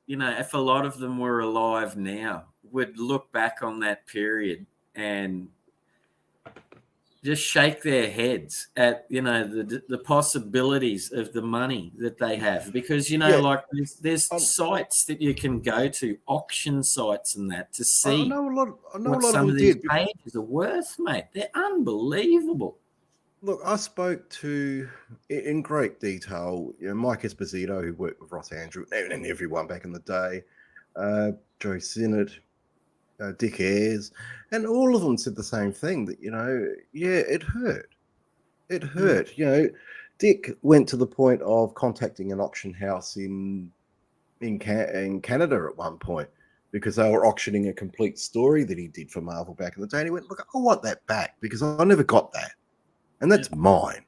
B: if a lot of them were alive now, would look back on that period and just shake their heads at the possibilities of the money that they have, because like there's sites that you can go to, auction sites and that, to see what some of these pages are worth, mate. They're unbelievable.
A: Look, I spoke to, in great detail, Mike Esposito, who worked with Ross Andrew and everyone back in the day, Joe Sinnott, Dick Ayres, and all of them said the same thing, that, it hurt. It hurt. Dick went to the point of contacting an auction house in Canada at one point because they were auctioning a complete story that he did for Marvel back in the day. And he went, look, I want that back because I never got that. And that's mine.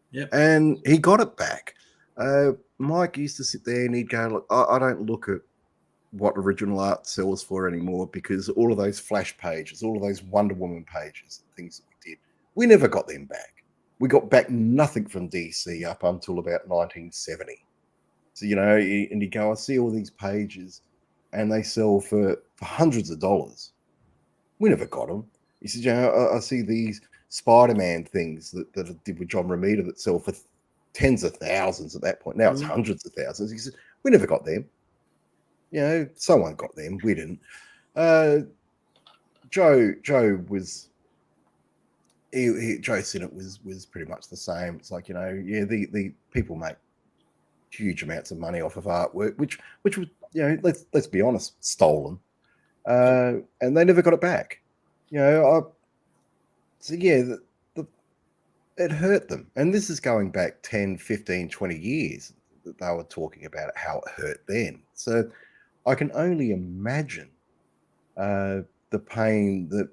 B: Yep.
A: And he got it back. Mike used to sit there and he'd go, look, I don't look at what original art sells for anymore, because all of those Flash pages, all of those Wonder Woman pages, things that we did, we never got them back. We got back nothing from DC up until about 1970. So, and you go, I see all these pages and they sell for hundreds of dollars. We never got them. He said, I see these Spider-Man things that I did with John Romita that sell for tens of thousands at that point. Now it's hundreds of thousands. He said, we never got them. Someone got them. We didn't. Joe was. Joe Sinnott was pretty much the same. It's like, the people make huge amounts of money off of artwork, which was, let's be honest, stolen, and they never got it back. It hurt them, and this is going back 10, 15, 20 years that they were talking about it, how it hurt then. So I can only imagine the pain that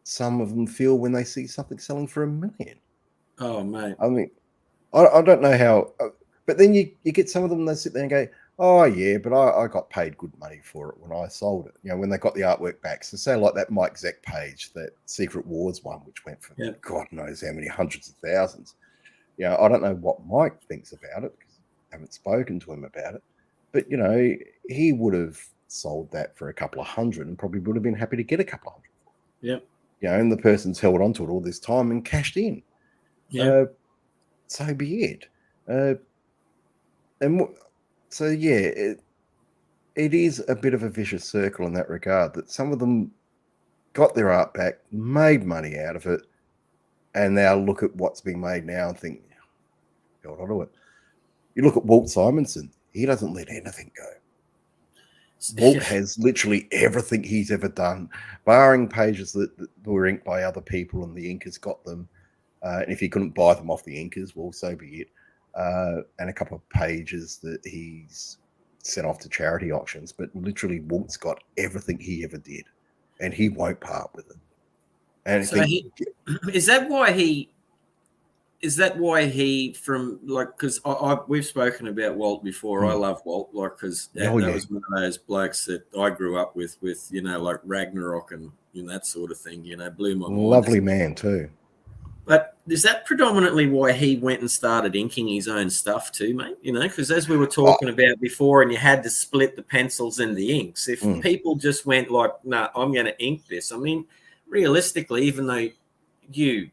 A: some of them feel when they see something selling for $1 million.
B: Oh, mate.
A: I mean, I don't know how, but then you get some of them, they sit there and go, oh, yeah, but I got paid good money for it when I sold it. You know, when they got the artwork back. So say like that Mike Zeck page, that Secret Wars one, which went for God knows how many hundreds of thousands. You know, I don't know what Mike thinks about it because I haven't spoken to him about it. But, you know, he would have sold that for a couple of hundred and probably would have been happy to get a couple of hundred.
B: Yep.
A: You know, and the person's held on to it all this time and cashed in.
B: Yeah.
A: So be it. So, yeah, it is a bit of a vicious circle in that regard, that some of them got their art back, made money out of it, and now look at what's being made now and think, hold on to it. You look at Walt Simonson, he doesn't let anything go. Walt has literally everything he's ever done, barring pages that were inked by other people and the inkers got them. And if he couldn't buy them off the inkers, well, so be it. And a couple of pages that he's sent off to charity auctions. But literally, Walt's got everything he ever did, and he won't part with it. And
B: so is that why he from like, because we've spoken about Walt before. I love Walt, like, because that was one of those blokes that I grew up with you know, like Ragnarok and that sort of thing, you know, blew my mind.
A: Lovely man too.
B: But is that predominantly why he went and started inking his own stuff too, mate? You know, because as we were talking about before, and you had to split the pencils and the inks. If people just went like, "No, I'm going to ink this," I mean, realistically, even though you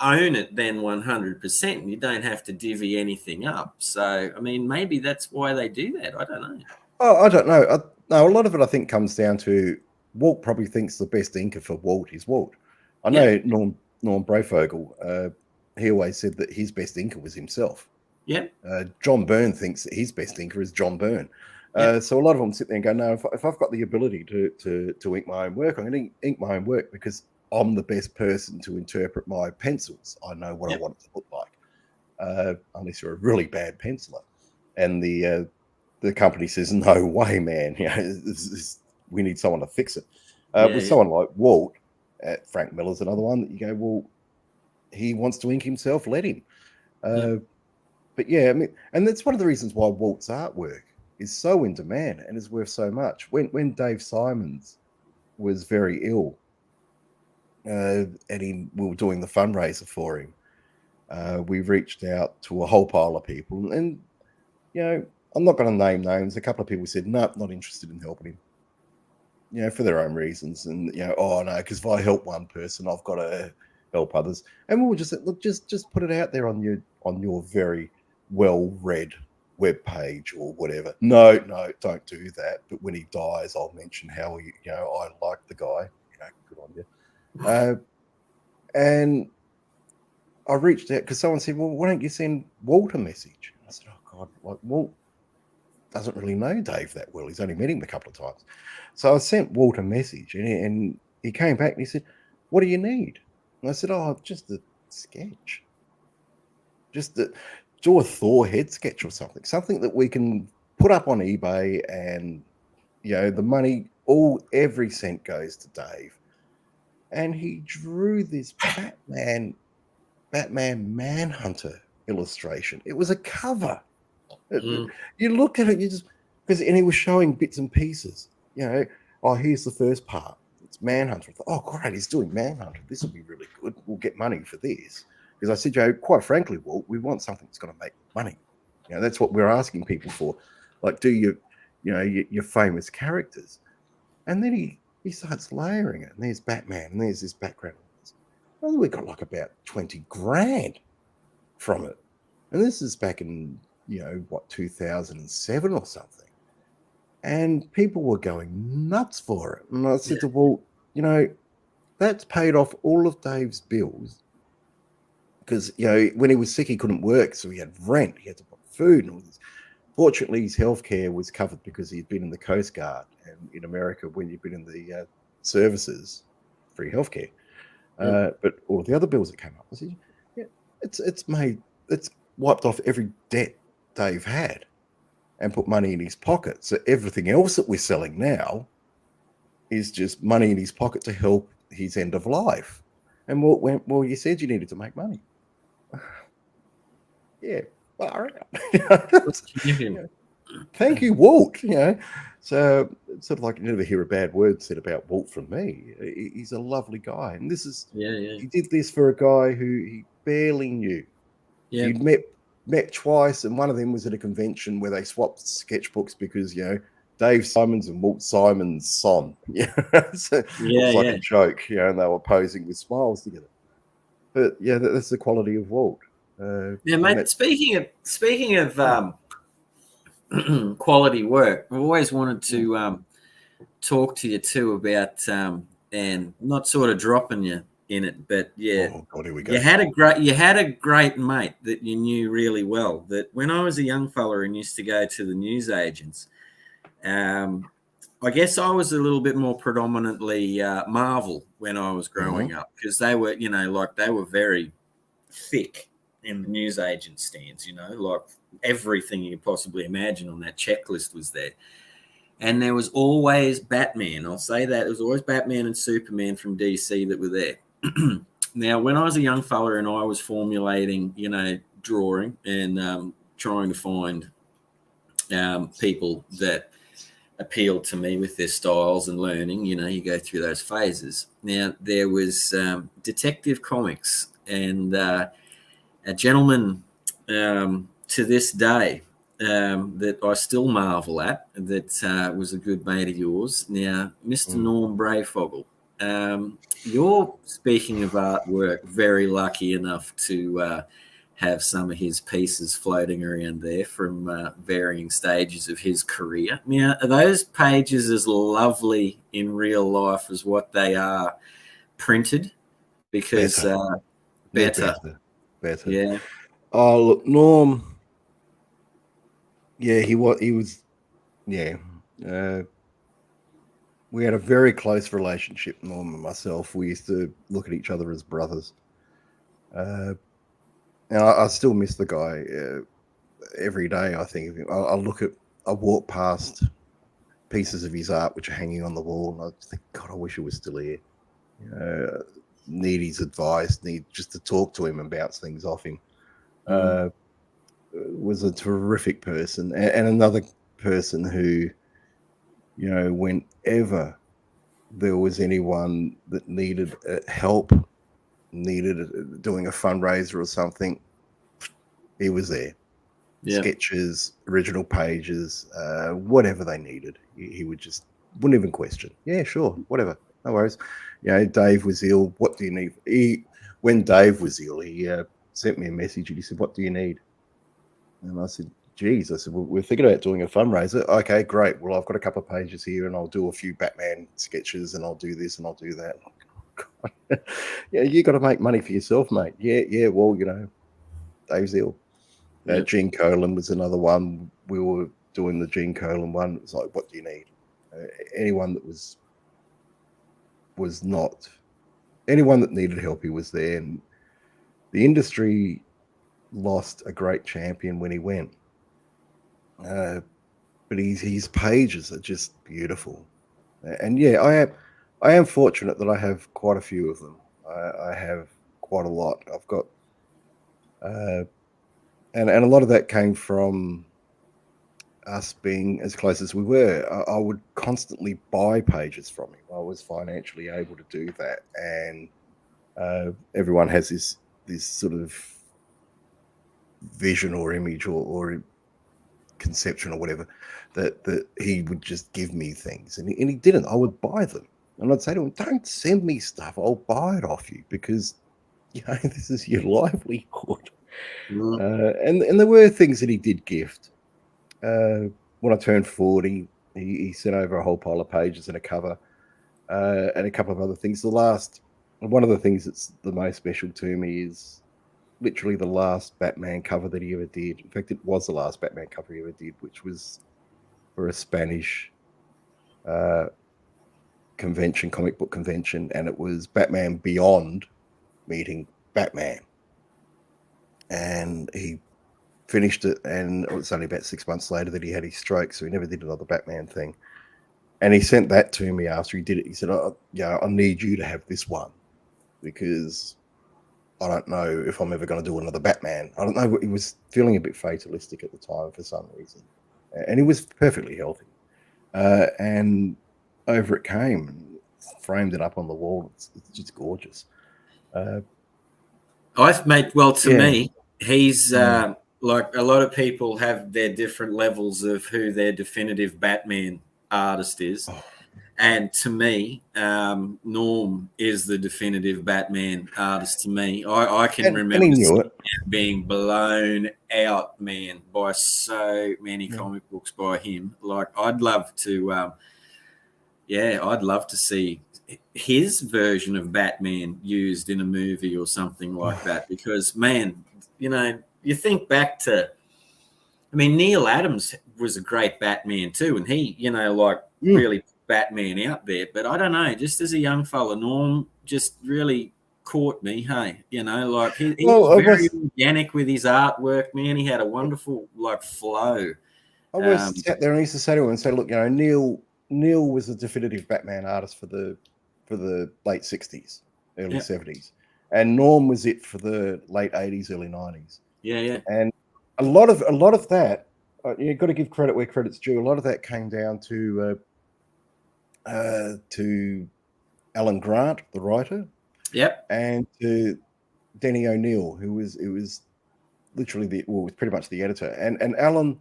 B: own it then 100%, you don't have to divvy anything up. So, I mean, maybe that's why they do that. I don't know.
A: Oh, I don't know. No, a lot of it I think comes down to Walt probably thinks the best inker for Walt is Walt. I know Norm Breyfogle, he always said that his best inker was himself.
B: Yeah.
A: John Byrne thinks that his best inker is John Byrne. So a lot of them sit there and go, no, if I've got the ability to ink my own work, I'm going to ink my own work because I'm the best person to interpret my pencils. I know what I want it to look like, unless you're a really bad penciler. And the company says, no way, man. You know, we need someone to fix it. With someone like Walt, Frank Miller's another one that you go, well, he wants to ink himself, let him. But yeah, I mean, and that's one of the reasons why Walt's artwork is so in demand and is worth so much. When Dave Simons was very ill, and we were doing the fundraiser for him, we reached out to a whole pile of people, and you know, I'm not going to name names. A couple of people said, "No, not interested in helping him," you know, for their own reasons, and you know, oh no, because if I help one person, I've got to help others. And we were just look, just put it out there on your very well-read web page or whatever. No, don't do that. But when he dies, I'll mention how I like the guy. You know, good on you. And I reached out because someone said, well, why don't you send Walt a message? And I said, oh God, like Walt doesn't really know Dave that well. He's only met him a couple of times. So I sent Walt a message, and he came back and he said, what do you need? And I said, oh, just a sketch. Just do a Thor head sketch or something that we can put up on eBay, and you know, the money, every cent goes to Dave. And he drew this Batman Manhunter illustration. It was a cover. You look at it, and he was showing bits and pieces. You know, oh, here's the first part. It's Manhunter. I thought, oh, great, he's doing Manhunter. This will be really good. We'll get money for this. Because I said, Joe, quite frankly, Walt, we want something that's going to make money. You know, that's what we're asking people for. Like, do your famous characters. And then he starts layering it. And there's Batman, and there's this background. Well, we got like about 20 grand from it. And this is back in, 2007 or something. And people were going nuts for it. And I said to Walt, that's paid off all of Dave's bills. Because, when he was sick, he couldn't work. So he had rent, he had to buy food and all this. Fortunately, his healthcare was covered because he'd been in the Coast Guard. And in America, when you've been in the services, free healthcare. But all of the other bills that came up, I said, it's wiped off every debt Dave had and put money in his pocket. So everything else that we're selling now is just money in his pocket to help his end of life. And Walt went, well, you said you needed to make money. Yeah, far out.
B: Let's give him.
A: Thank you, Walt. So it's sort of like you never hear a bad word said about Walt from me. He's a lovely guy, and he did this for a guy who he barely knew.
B: Yeah,
A: You'd met twice, and one of them was at a convention where they swapped sketchbooks because Dave Simon's and Walt Simon's son. So it was like a joke, and they were posing with smiles together. But yeah, that's the quality of Walt.
B: Mate. Speaking of quality work, I've always wanted to talk to you too about and not sort of dropping you in it, but
A: oh God, here we go.
B: you had a great mate that you knew really well. That when I was a young fella and used to go to the newsagents, I guess I was a little bit more predominantly Marvel when I was growing up, because they were, they were very thick in the newsagent stands, like everything you could possibly imagine on that checklist was there. And there was always Batman. I'll say that. There was always Batman and Superman from DC that were there. Now, when I was a young fella and I was formulating, drawing and trying to find people that appealed to me with their styles and learning, you go through those phases. Now, there was Detective Comics, and a gentleman to this day that I still marvel at, that was a good mate of yours. Now, Mr. Norm Brayfogle, you're, speaking of artwork, very lucky enough to have some of his pieces floating around there from varying stages of his career. Now, are those pages as lovely in real life as what they are printed? Because better. Yeah.
A: Oh, look, Norm. Yeah, he was. Yeah. We had a very close relationship, Norm and myself. We used to look at each other as brothers. And I still miss the guy every day. I think I walk past pieces of his art which are hanging on the wall, and I think, God, I wish it was still here. Need his advice, need just to talk to him and bounce things off him. Was a terrific person, and another person who, whenever there was anyone that needed help, needed doing a fundraiser or something, he was there. Sketches, original pages, whatever they needed, he wouldn't even question. Yeah, sure, whatever, no worries. Dave was ill. What do you need? When Dave was ill, he sent me a message and he said, "What do you need?" And I said, "Geez," I said, "well, we're thinking about doing a fundraiser." "Okay, great. Well, I've got a couple of pages here, and I'll do a few Batman sketches, and I'll do this, and I'll do that." God. Yeah, you got to make money for yourself, mate. Yeah. Well, Dave's ill. Gene Colan was another one. We were doing the Gene Colan one. It was like, "What do you need?" Anyone that anyone that needed help, he was there. And the industry lost a great champion when he went. But his pages are just beautiful. And yeah, I am fortunate that I have quite a few of them. I have quite a lot. I've got and a lot of that came from us being as close as we were. I would constantly buy pages from him. I was financially able to do that, and everyone has this sort of vision or image or conception or whatever that he would just give me things, and he didn't. I would buy them, and I'd say to him, "Don't send me stuff. I'll buy it off you because this is your livelihood." And there were things that he did gift. When I turned 40, he sent over a whole pile of pages and a cover, and a couple of other things. One of the things that's the most special to me is literally the last Batman cover that he ever did. In fact, it was the last Batman cover he ever did, which was for a Spanish convention, comic book convention, and it was Batman Beyond meeting Batman. And he finished it, and it was only about 6 months later that he had his stroke, so he never did another Batman thing. And he sent that to me after he did it. He said, "Oh, yeah, I need you to have this one because I don't know if I'm ever going to do another Batman." I don't know. He was feeling a bit fatalistic at the time for some reason, and he was perfectly healthy. And over it came, and framed it up on the wall. It's just gorgeous.
B: I've made to
A: Yeah.
B: me, he's like a lot of people have their different levels of who their definitive Batman artist is.
A: Oh.
B: And to me, Norm is the definitive Batman artist to me. I can remember being blown out, man, by so many comic books by him. Like, I'd love to, I'd love to see his version of Batman used in a movie or something like that. Because, man, you think back to, I mean, Neil Adams was a great Batman too, and he, really Batman out there. But I don't know, just as a young fella, Norm just really caught me. Hey, he was very organic with his artwork, man. He had a wonderful flow.
A: I always sat there and used to say to him and say, "Look, Neil was the definitive Batman artist for the late 60s, early 70s, and Norm was it for the late 80s, early 90s."
B: Yeah.
A: And a lot of that, you've got to give credit where credit's due. A lot of that came down to Alan Grant, the writer, and to Denny O'Neil, who was literally was pretty much the editor. And Alan,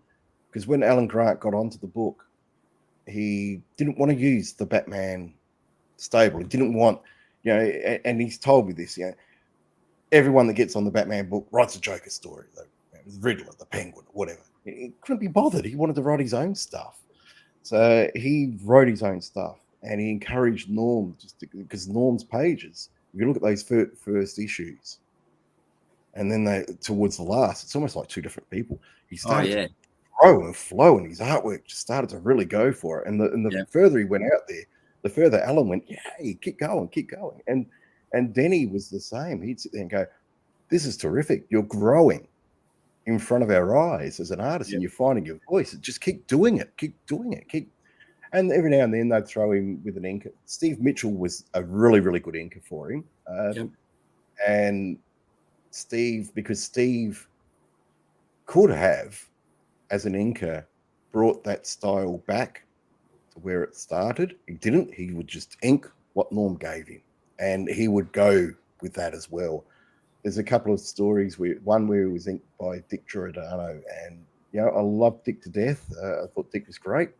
A: because when Alan Grant got onto the book, he didn't want to use the Batman stable. He didn't want, and he's told me this, everyone that gets on the Batman book writes a Joker story, the Riddler, the Penguin, whatever. He couldn't be bothered. He wanted to write his own stuff. So he wrote his own stuff, and he encouraged Norm because Norm's pages, if you look at those first issues, and then towards the last, it's almost like two different people. He started to grow and flow, and his artwork just started to really go for it. And the further he went out there, the further Alan went, keep going. And Denny was the same. He'd sit there and go, "This is terrific. You're growing in front of our eyes as an artist, and you're finding your voice. Just keep doing it. And every now and then they'd throw him with an inker. Steve Mitchell was a really, really good inker for him. And because Steve could have, as an inker, brought that style back to where it started. He didn't. He would just ink what Norm gave him, and he would go with that as well. There's a couple of stories one where it was inked by Dick Giordano, and I loved Dick to death. I thought Dick was great.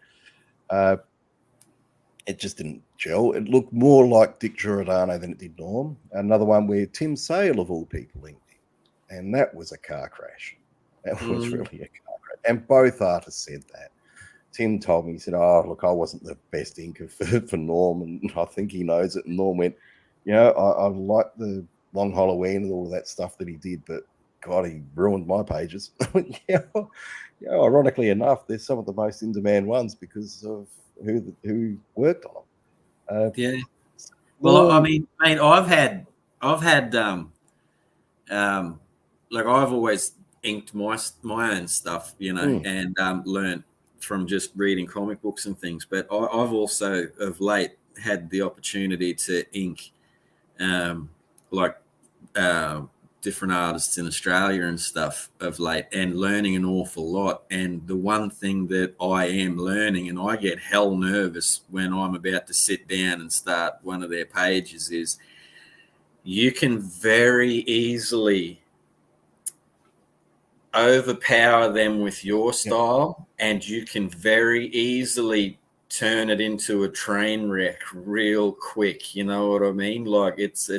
A: It just didn't gel. It looked more like Dick Giordano than it did Norm. Another one where Tim Sale, of all people, inked him, and that was a car crash. That was really a car crash. And both artists said that. Tim told me, he said, "Oh, look, I wasn't the best inker for Norm, and I think he knows it." And Norm went, I like the Long Halloween and all of that stuff that he did, but God, he ruined my pages." Ironically enough, they're some of the most in-demand ones because of who worked on them.
B: Well, I mean, mate, I've had I've always inked my own stuff, and learned from just reading comic books and things. But I've also of late had the opportunity to ink different artists in Australia and stuff of late, and learning an awful lot. And the one thing that I am learning, and I get hell nervous when I'm about to sit down and start one of their pages, is you can very easily overpower them with your style, and you can very easily turn it into a train wreck real quick. You know what I mean? Like it's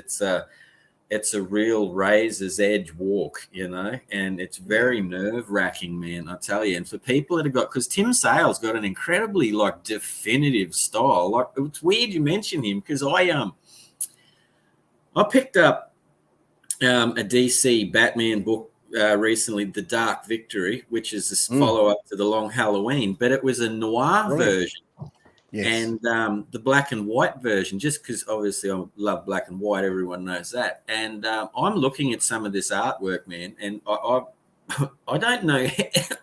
B: a real razor's edge walk, and it's very nerve-wracking, man, I tell you. And for people that have because Tim Sale's got an incredibly definitive style. Like, it's weird you mention him because I picked up a DC Batman book recently, The Dark Victory, which is a follow-up to The Long Halloween, but it was a noir version. Yes. And the black and white version, just because obviously I love black and white, everyone knows that. And I'm looking at some of this artwork, man, and I don't know,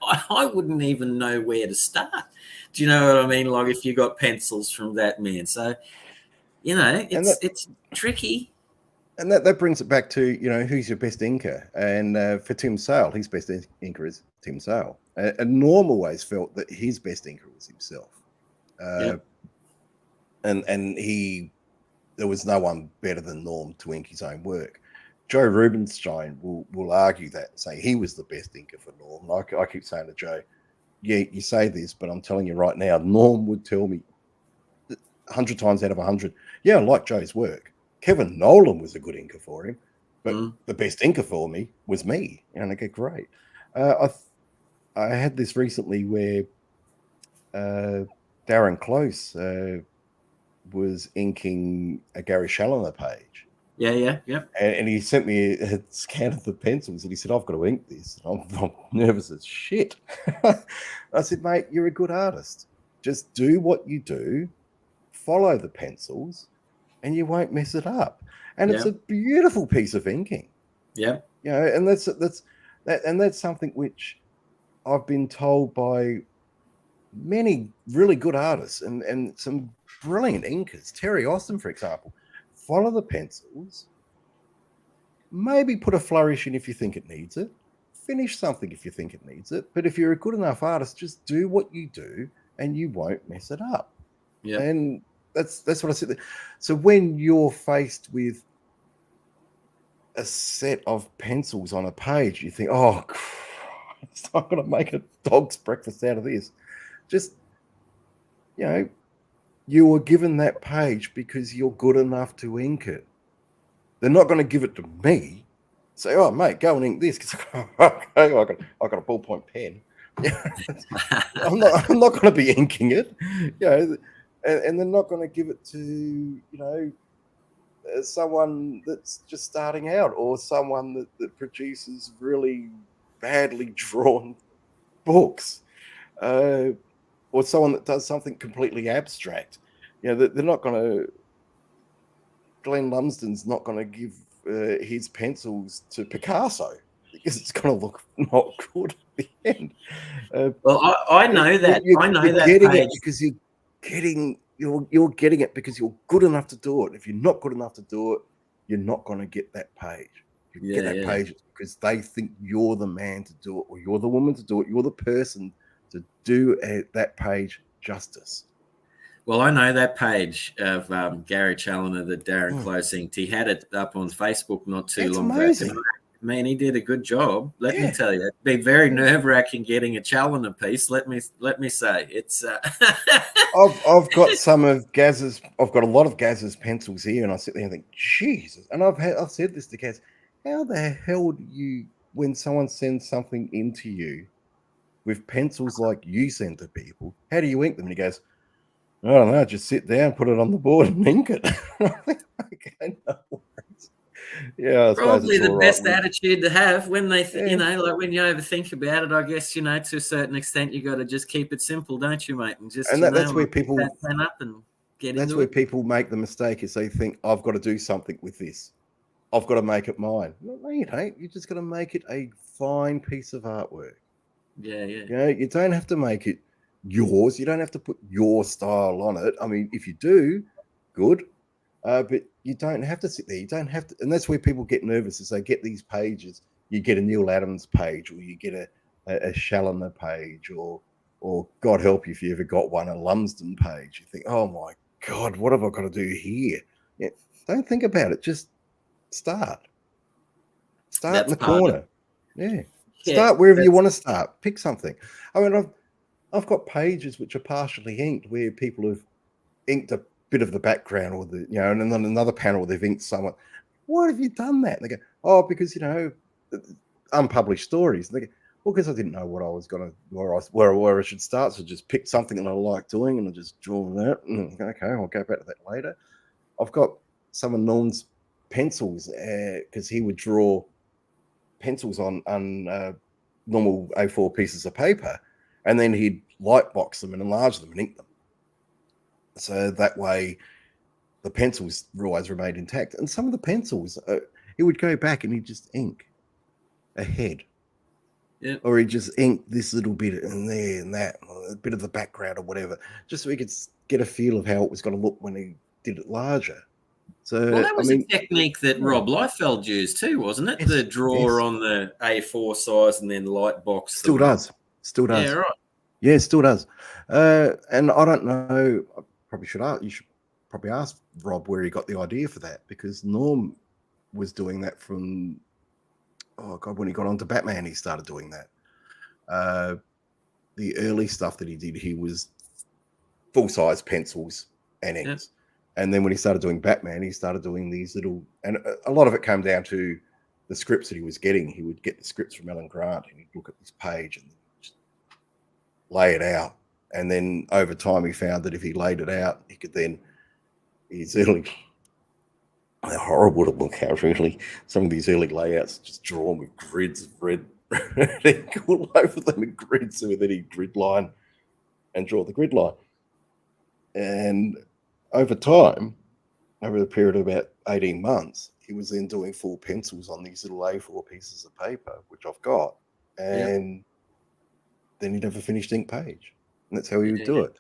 B: I wouldn't even know where to start. Do you know what I mean? Like if you got pencils from that man. So, it's tricky.
A: And that brings it back to, who's your best inker? And for Tim Sale, his best inker is Tim Sale. And Norm always felt that his best inker was himself. And there was no one better than Norm to ink his own work. Joe Rubinstein will argue that and say he was the best inker for Norm. I keep saying to Joe, yeah, you say this, but I'm telling you right now, Norm would tell me 100 times out of 100, yeah, I like Joe's work. Kevin Nolan was a good inker for him, but the best inker for me was me. And I go, great. I had this recently where Darren Close was inking a Gary Challoner page.
B: Yeah.
A: And he sent me a scan of the pencils and he said, I've got to ink this. I'm nervous as shit. I said, mate, you're a good artist. Just do what you do, follow the pencils, and you won't mess it up. And it's a beautiful piece of inking.
B: Yeah.
A: And that's something which I've been told by many really good artists and some brilliant inkers. Terry Austin, for example. Follow the pencils. Maybe put a flourish in if you think it needs it. Finish something if you think it needs it. But if you're a good enough artist, just do what you do and you won't mess it up.
B: Yeah.
A: And that's what I said. So when you're faced with a set of pencils on a page, you think, oh, Christ, I'm going to make a dog's breakfast out of this. Just, you were given that page because you're good enough to ink it. They're not going to give it to me. Say, oh, mate, go and ink this. Because I got a ballpoint pen. I'm not going to be inking it. And they're not going to give it to, someone that's just starting out or someone that produces really badly drawn books or someone that does something completely abstract. They're not going to, Glenn Lumsden's not going to give his pencils to Picasso because it's going to look not good at the end.
B: Well, I know that. I know that
A: getting
B: page.
A: it because you're getting it because you're good enough to do it. If you're not good enough to do it, you're not going to get that page. You get that page because they think you're the man to do it, or you're the woman to do it. You're the person to do that page justice.
B: Well, I know that page of Gary Challoner that Darren Close inked. He had it up on Facebook not too long ago. Man, he did a good job. Let me tell you, it'd be very nerve-wracking getting a Challoner piece. Let me say it's.
A: I've got some of Gaz's. I've got a lot of Gaz's pencils here, and I sit there and think, Jesus. And I've said this to Gaz. How the hell do you, when someone sends something into you with pencils like you send to people, how do you ink them? And he goes, I don't know, just sit down, put it on the board and ink it. I think, okay, no worries. Yeah,
B: probably the best attitude to have when they, like when you overthink about it. I guess to a certain extent you got to just keep it simple, don't you, mate? And just
A: that's where people
B: pen up and get into it.
A: That's where people make the mistake is they think I've got to do something with this. I've got to make it mine. No, you don't. You just got to make it a fine piece of artwork.
B: Yeah.
A: You don't have to make it yours. You don't have to put your style on it. I mean, if you do, good. But you don't have to sit there. You don't have to, and that's where people get nervous as they get these pages. You get a Neil Adams page, or you get a Challoner page, or God help you if you ever got one, a Lumsden page. You think, oh my God, what have I got to do here? Yeah, don't think about it. Just start. Start in the corner. Yeah. Start wherever you want to start. Pick something. I mean, I've got pages which are partially inked where people have inked a bit of the background or the, and then another panel they've inked someone. Why have you done that? And they go, oh, because, unpublished stories. And they go, well, because I didn't know what I was going to, where I should start. So just pick something that I like doing and I just draw that. And okay, I'll go back to that later. I've got some of Norm's pencils because he would draw pencils on normal A4 pieces of paper, and then he'd light box them and enlarge them and ink them. So that way the pencils always remained intact. And some of the pencils, he would go back and he'd just ink a head
B: Yeah.
A: Or he just inked this little bit and there and that, or a bit of the background or whatever, just so he could get a feel of how it was going to look when he did it larger.
B: Well,
A: So,
B: that
A: I
B: was a
A: mean,
B: technique that
A: yeah.
B: Rob Liefeld used too, wasn't it? The
A: Yes,
B: draw
A: yes,
B: on the A4 size and then light box
A: still
B: them up.
A: does, still
B: Yeah,
A: does.
B: right.
A: Yeah, still does. And I don't know. I probably should ask. You should probably ask Rob where he got the idea for that, because Norm was doing that from, oh god, when he got onto Batman, he started doing that. The early stuff that he did, he was full size pencils and
B: Yeah.
A: inks. And then when he started doing Batman, he started doing these little, and a lot of it came down to the scripts that he was getting. He would get the scripts from Alan Grant and he'd look at this page and just lay it out. And then over time, he found that if he laid it out, he could then his early, they're horrible to look at, really. Some of these early layouts just drawn with grids of red ink all over them in grids, so then he'd grid line and draw the grid line. And over time, over the period of about 18 months, he was then doing full pencils on these little A4 pieces of paper, which I've got. And then he'd have a finished ink page. And that's how he would do it.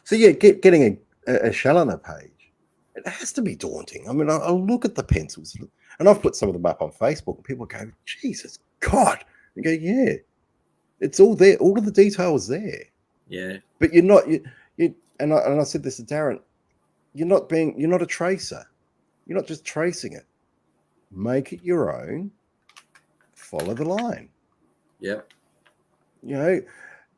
A: So, yeah, getting a shell on a page, it has to be daunting. I mean, I'll look at the pencils, and I've put some of them up on Facebook, and people go, Jesus God. And go, yeah, it's all there. All of the detail is there.
B: Yeah.
A: But you're not, and I said this to Darren, you're not a tracer. You're not just tracing it. Make it your own. Follow the line.
B: Yep.
A: You know,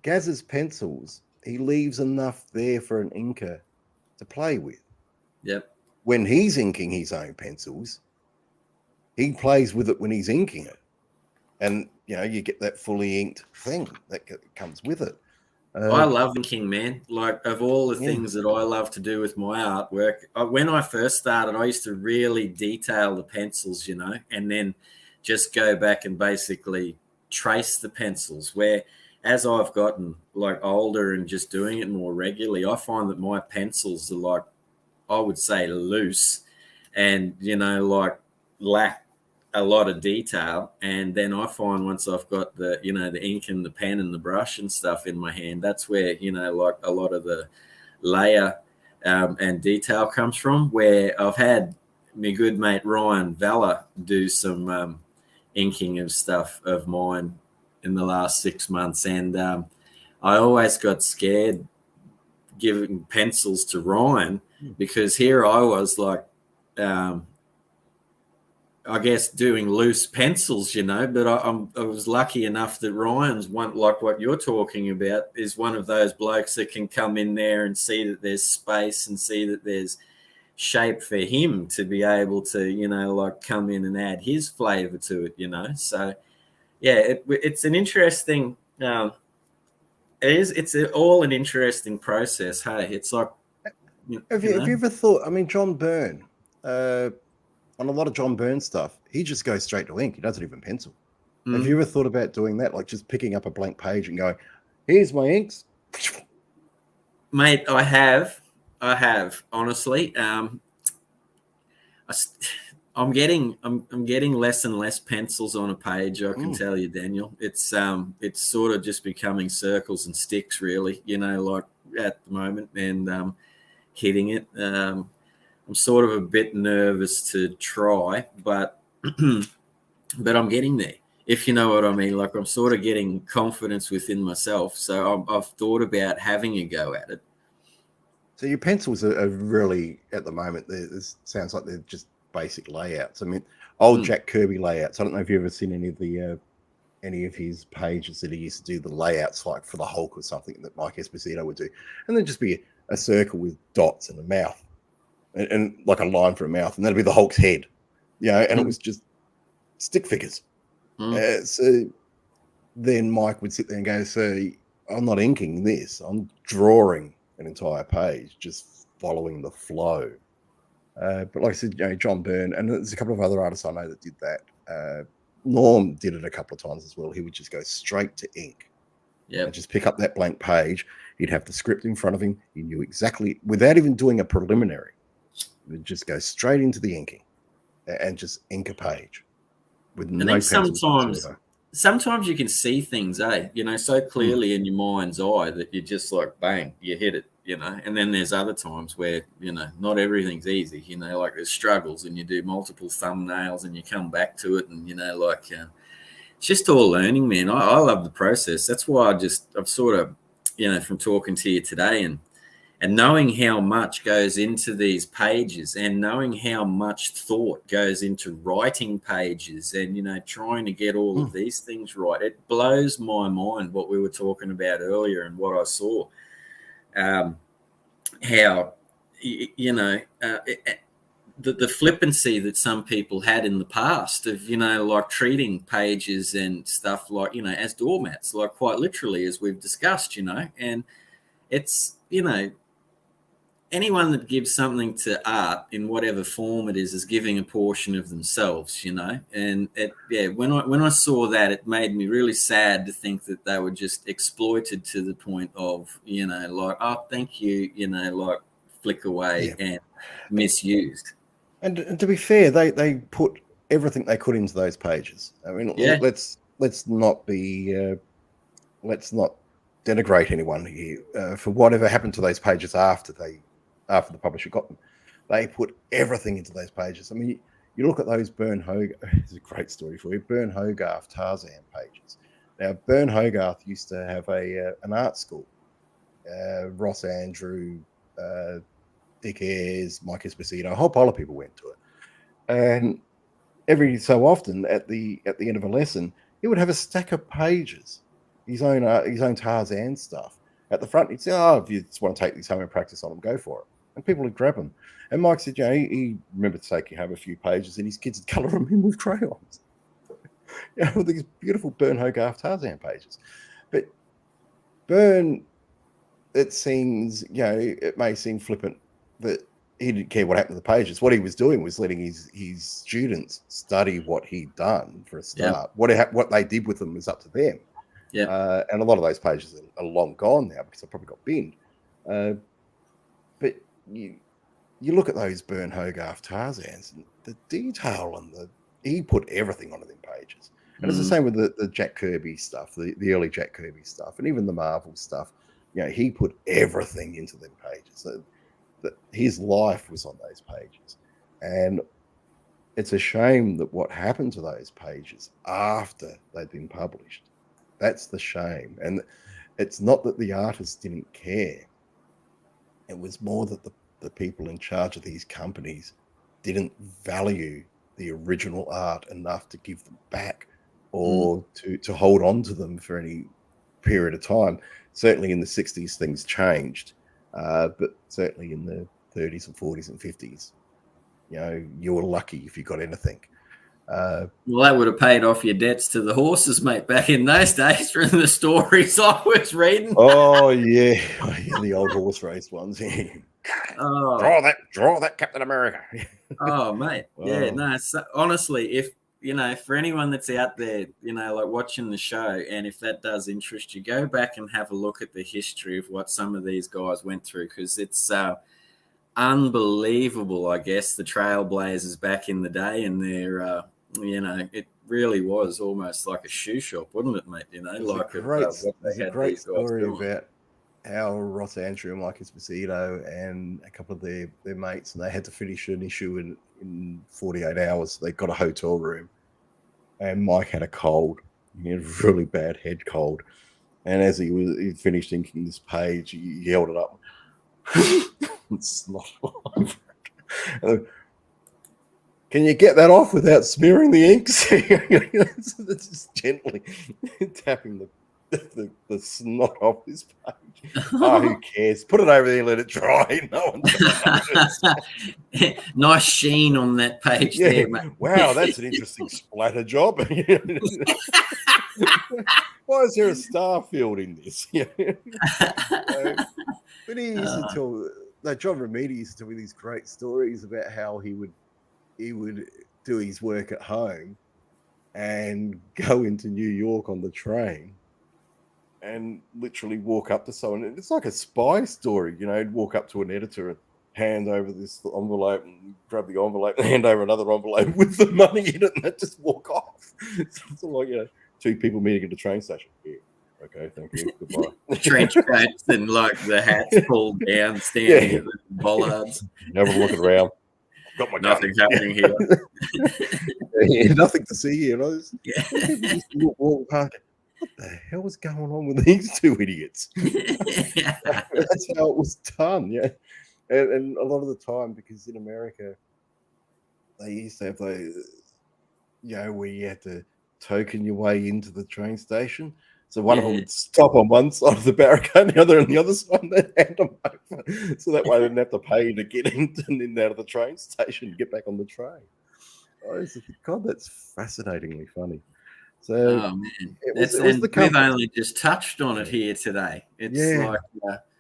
A: Gaz's pencils, he leaves enough there for an inker to play with.
B: Yep.
A: When he's inking his own pencils, he plays with it when he's inking it. And, you know, you get that fully inked thing that comes with it.
B: I love inking, man. Like, of all the things that I love to do with my artwork, when I first started, I used to really detail the pencils, you know, and then just go back and basically trace the pencils. Where as I've gotten like older and just doing it more regularly, I find that my pencils are like, I would say, loose and, you know, like lack a lot of detail. And then I find once I've got the, you know, the ink and the pen and the brush and stuff in my hand, that's where, you know, like a lot of the layer and detail comes from. Where I've had my good mate Ryan Valla do some inking of stuff of mine in the last 6 months, and I always got scared giving pencils to Ryan, because here I was like, I guess doing loose pencils, you know, but I was lucky enough that Ryan's one, like what you're talking about, is one of those blokes that can come in there and see that there's space and see that there's shape for him to be able to, you know, like come in and add his flavor to it, you know. So yeah, it's an interesting, it's all an interesting process. Hey, it's like,
A: have you ever thought, I mean, John Byrne, on a lot of John Byrne stuff, he just goes straight to ink. He doesn't even pencil. Have you ever thought about doing that? Like just picking up a blank page and going, here's my inks.
B: Mate, I have, honestly. I'm getting less and less pencils on a page. I can tell you, Daniel. It's sort of just becoming circles and sticks, really. You know, like at the moment, and hitting it. I'm sort of a bit nervous to try, but but I'm getting there. If you know what I mean. Like I'm sort of getting confidence within myself. So I've thought about having a go at it.
A: So your pencils are really, at the moment, this sounds like they're just basic layouts. I mean, old Jack Kirby layouts. I don't know if you've ever seen any of his pages that he used to do the layouts like for the Hulk or something that Mike Esposito would do, and there'd just be a circle with dots and a mouth, and like a line for a mouth, and that'd be the Hulk's head, you know, and it was just stick figures. So then Mike would sit there and go, "So I'm not inking this; I'm drawing an entire page, just following the flow." But like I said, you know, John Byrne, and there's a couple of other artists I know that did that. Norm did it a couple of times as well. He would just go straight to ink, and just pick up that blank page. He'd have the script in front of him. He knew exactly, without even doing a preliminary, he would just go straight into the inking and just ink a page with no pencils whatsoever.
B: sometimes you can see things, so clearly in your mind's eye that you're just like, bang, you hit it, and then there's other times where, not everything's easy, like there's struggles and you do multiple thumbnails and you come back to it and, it's just all learning, man. I love the process. That's why I've sort of, from talking to you today and knowing how much goes into these pages and knowing how much thought goes into writing pages and, trying to get all of these things right. It blows my mind what we were talking about earlier and what I saw. How, the flippancy that some people had in the past of, like treating pages and stuff like, as doormats, like quite literally, as we've discussed, and it's, anyone that gives something to art in whatever form it is giving a portion of themselves, and when I saw that, it made me really sad to think that they were just exploited to the point of, like, oh, thank you, like flick away and misused.
A: And to be fair, they put everything they could into those pages. I mean, let's not denigrate anyone here for whatever happened to those pages after the publisher got them. They put everything into those pages. I mean, you look at those Bern Hogarth. It's a great story for you. Bern Hogarth Tarzan pages. Now, Bern Hogarth used to have an art school. Ross Andrew, Dick Ayres, Mike Esposito, a whole pile of people went to it. And every so often, at the end of a lesson, he would have a stack of pages, his own Tarzan stuff. At the front, he'd say, "Oh, if you just want to take these home and practice on them, go for it." And people would grab them. And Mike said, he remembered taking home a few pages, and his kids would colour them in with crayons. With these beautiful Bern Hogarth Tarzan pages. But Bern, it seems, it may seem flippant that he didn't care what happened to the pages. What he was doing was letting his students study what he'd done for a start. Yep. What they did with them was up to them. Yeah, and a lot of those pages are long gone now because they probably got binned. But you look at those Bern Hogarth Tarzans, and the detail and he put everything onto them pages. And it's the same with the Jack Kirby stuff, the early Jack Kirby stuff, and even the Marvel stuff. He put everything into them pages. That his life was on those pages, and it's a shame that what happened to those pages after they'd been published. That's the shame. And it's not that the artists didn't care. It was more that the people in charge of these companies didn't value the original art enough to give them back or to hold on to them for any period of time. Certainly in the 60s, things changed. But certainly in the 30s and 40s and 50s, you were lucky if you got anything.
B: Well, that would have paid off your debts to the horses, mate, back in those days from the stories I was reading.
A: Oh, yeah, the old horse race ones. Draw that Captain America.
B: Oh, mate. Yeah, no, so, honestly, if, for anyone that's out there, like watching the show, and if that does interest you, go back and have a look at the history of what some of these guys went through, because it's unbelievable, I guess, the trailblazers back in the day, and they're, it really was almost like a shoe shop, wasn't it, mate?
A: Like a great story about how Ross Andrew and Mike Esposito and a couple of their mates, and they had to finish an issue in 48 hours. They got a hotel room, and Mike had a cold. He had a really bad head cold. And as he finished inking this page, he held it up. It's not. Can you get that off without smearing the inks? Just gently tapping the snot off this page. Oh, who cares? Put it over there and let it dry. No one knows.
B: Nice sheen on that page there, mate.
A: Wow, that's an interesting splatter job. Why is there a star field in this? But he used to tell, John Romita used to tell me these great stories about how he would do his work at home and go into New York on the train and literally walk up to someone. It's like a spy story, he'd walk up to an editor and hand over this envelope and grab the envelope and hand over another envelope with the money in it and they'd just walk off. So like, two people meeting at the train station. Yeah. Okay, thank you. Goodbye.
B: Trench coats and like the hats pulled down, standing at the bollards.
A: Never looking around. Got my
B: Nothing's
A: gun.
B: happening here.
A: Nothing to see here. People just walk past. What the hell was going on with these two idiots? That's how it was done. Yeah. And a lot of the time, because in America, they used to have those, where you had to token your way into the train station. So one of them would stop on one side of the barricade, the other on the other side, and then hand them over. So that way they didn't have to pay to get in and out of the train station and get back on the train. I used to think, God, that's fascinatingly funny. So it was the
B: we've only just touched on it here today. It's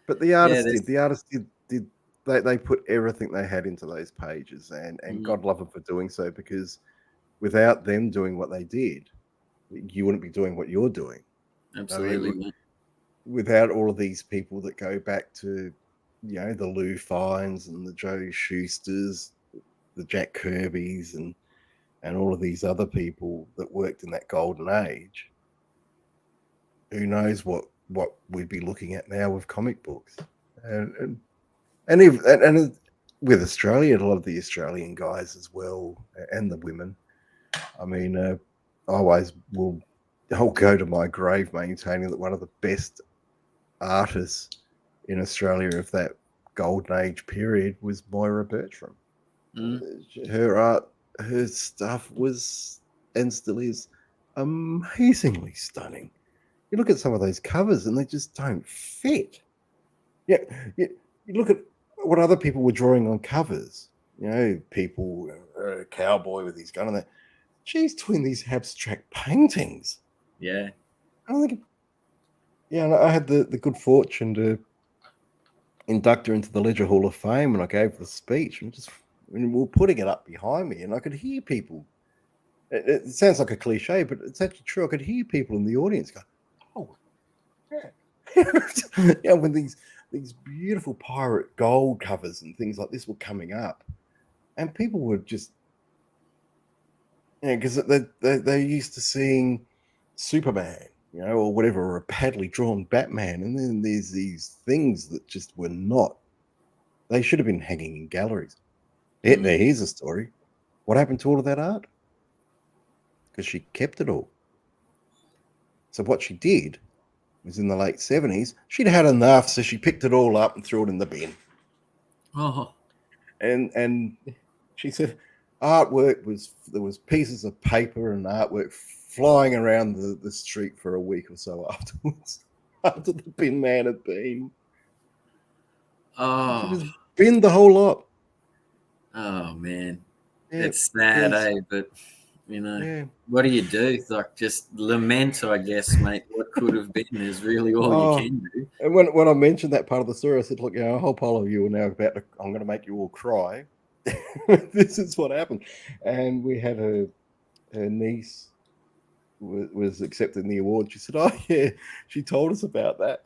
A: but the artist did they put everything they had into those pages, and God love them for doing so, because without them doing what they did, you wouldn't be doing what you're doing.
B: Absolutely.
A: I mean, without all of these people that go back to, the Lou Fines and the Joe Schusters, the Jack Kirbys, and all of these other people that worked in that golden age, who knows what we'd be looking at now with comic books, and with Australia, a lot of the Australian guys as well, and the women. I mean, I always will. I'll go to my grave maintaining that one of the best artists in Australia of that golden age period was Moira Bertram. Her art, her stuff was, and still is, amazingly stunning. You look at some of those covers and they just don't fit. Yeah, you look at what other people were drawing on covers. People, a cowboy with his gun and that. She's doing these abstract paintings.
B: Yeah.
A: And I had the good fortune to induct her into the Ledger Hall of Fame, and I gave the speech, and we were putting it up behind me, and I could hear people. It sounds like a cliche, but it's actually true. I could hear people in the audience go, "Oh, yeah." When these beautiful pirate gold covers and things like this were coming up, and people were just, because they're used to seeing Superman, or whatever, or a badly drawn Batman, and then there's these things that just were not. They should have been hanging in galleries. Now, here's a story. What happened to all of that art? Because she kept it all. So what she did was, in the late 70s, she'd had enough, so she picked it all up and threw it in the bin.
B: Oh.
A: And she said artwork there was pieces of paper and artwork flying around the street for a week or so afterwards, after the bin man had been.
B: Oh.
A: She just binned the whole lot.
B: Oh, man. It's sad, But, what do you do? Like, just lament, I guess, mate. What could have been is really all you can do.
A: And when I mentioned that part of the story, I said, look, a whole pile of you are now I'm going to make you all cry. This is what happened. And we had her niece was accepting the award. She said, oh, yeah, she told us about that.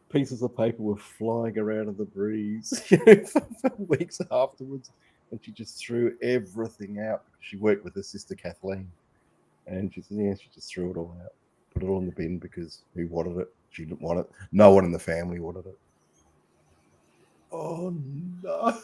A: Pieces of paper were flying around in the breeze for weeks afterwards, and she just threw everything out. She worked with her sister Kathleen, and she said, she just threw it all out, put it all in the bin, because who wanted it? She didn't want it. No one in the family wanted it. Oh no.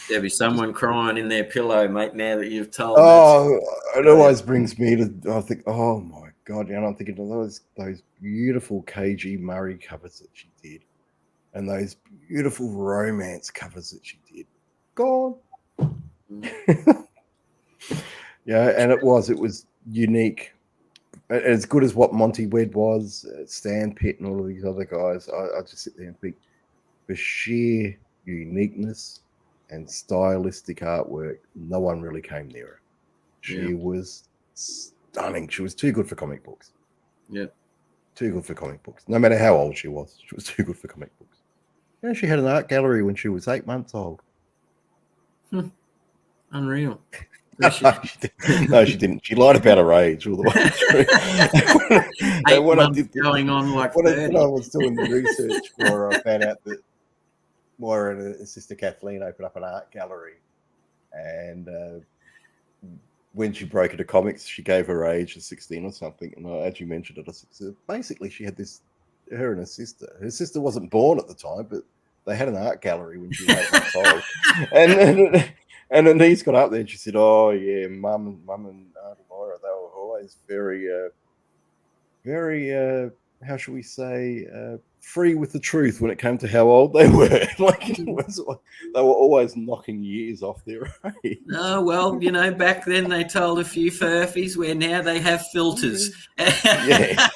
B: There'll be someone crying in their pillow, mate, now that you've told.
A: It always brings me to, I think, oh my God, I'm thinking of those beautiful KG Murray covers that she did, and those beautiful romance covers that she did. Gone. And it was unique. As good as what Monty Wedd was, Stan Pitt and all of these other guys, I just sit there and think, for sheer uniqueness and stylistic artwork, no one really came near her. She was stunning. She was too good for comic books.
B: Yeah.
A: Too good for comic books. No matter how old she was too good for comic books. She had an art gallery when she was 8 months old.
B: Unreal.
A: No, she didn't. She lied about her age all the way through.
B: 8 months going on like 30.
A: When I was doing the research for her, I found out that Moira and her sister Kathleen opened up an art gallery, and when she broke into comics, she gave her age as 16 or something. And as you mentioned it, I said, basically she had this, her and her sister. Her sister wasn't born at the time, but they had an art gallery when she was 8 months old. And then Denise got up there and she said, oh, yeah, Mum and Aunt Laura, they were always very, how shall we say, free with the truth when it came to how old they were. They were always knocking years off their age.
B: Oh, well, back then they told a few furfies where now they have filters.
A: Yeah.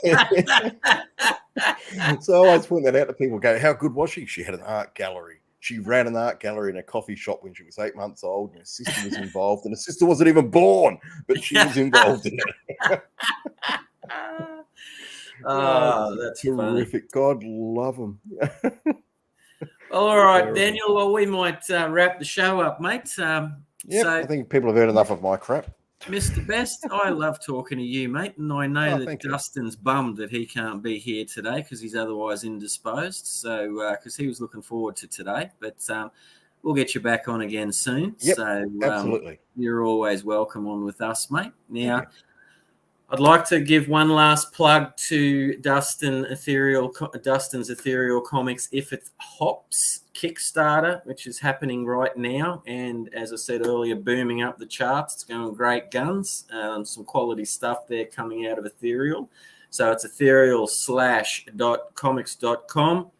A: So I always point that out to people, go, how good was she? She had an art gallery. She ran an art gallery in a coffee shop when she was 8 months old, and her sister was involved, and her sister wasn't even born, but she was involved in it.
B: Oh, that's
A: terrific.
B: Funny.
A: God love them.
B: All right, Daniel. Well, we might wrap the show up, mate.
A: I think people have heard enough of my crap.
B: Mr. Best, I love talking to you, mate, and I know that Dustin's bummed that he can't be here today because he's otherwise indisposed. So, because he was looking forward to today, but we'll get you back on again soon.
A: Yep,
B: so,
A: absolutely,
B: you're always welcome on with us, mate. Now, I'd like to give one last plug to Dustin's Ethereal Comics If It Hops Kickstarter, which is happening right now. And as I said earlier, booming up the charts. It's going great guns. Some quality stuff there coming out of Ethereal. So it's ethereal/comics.com.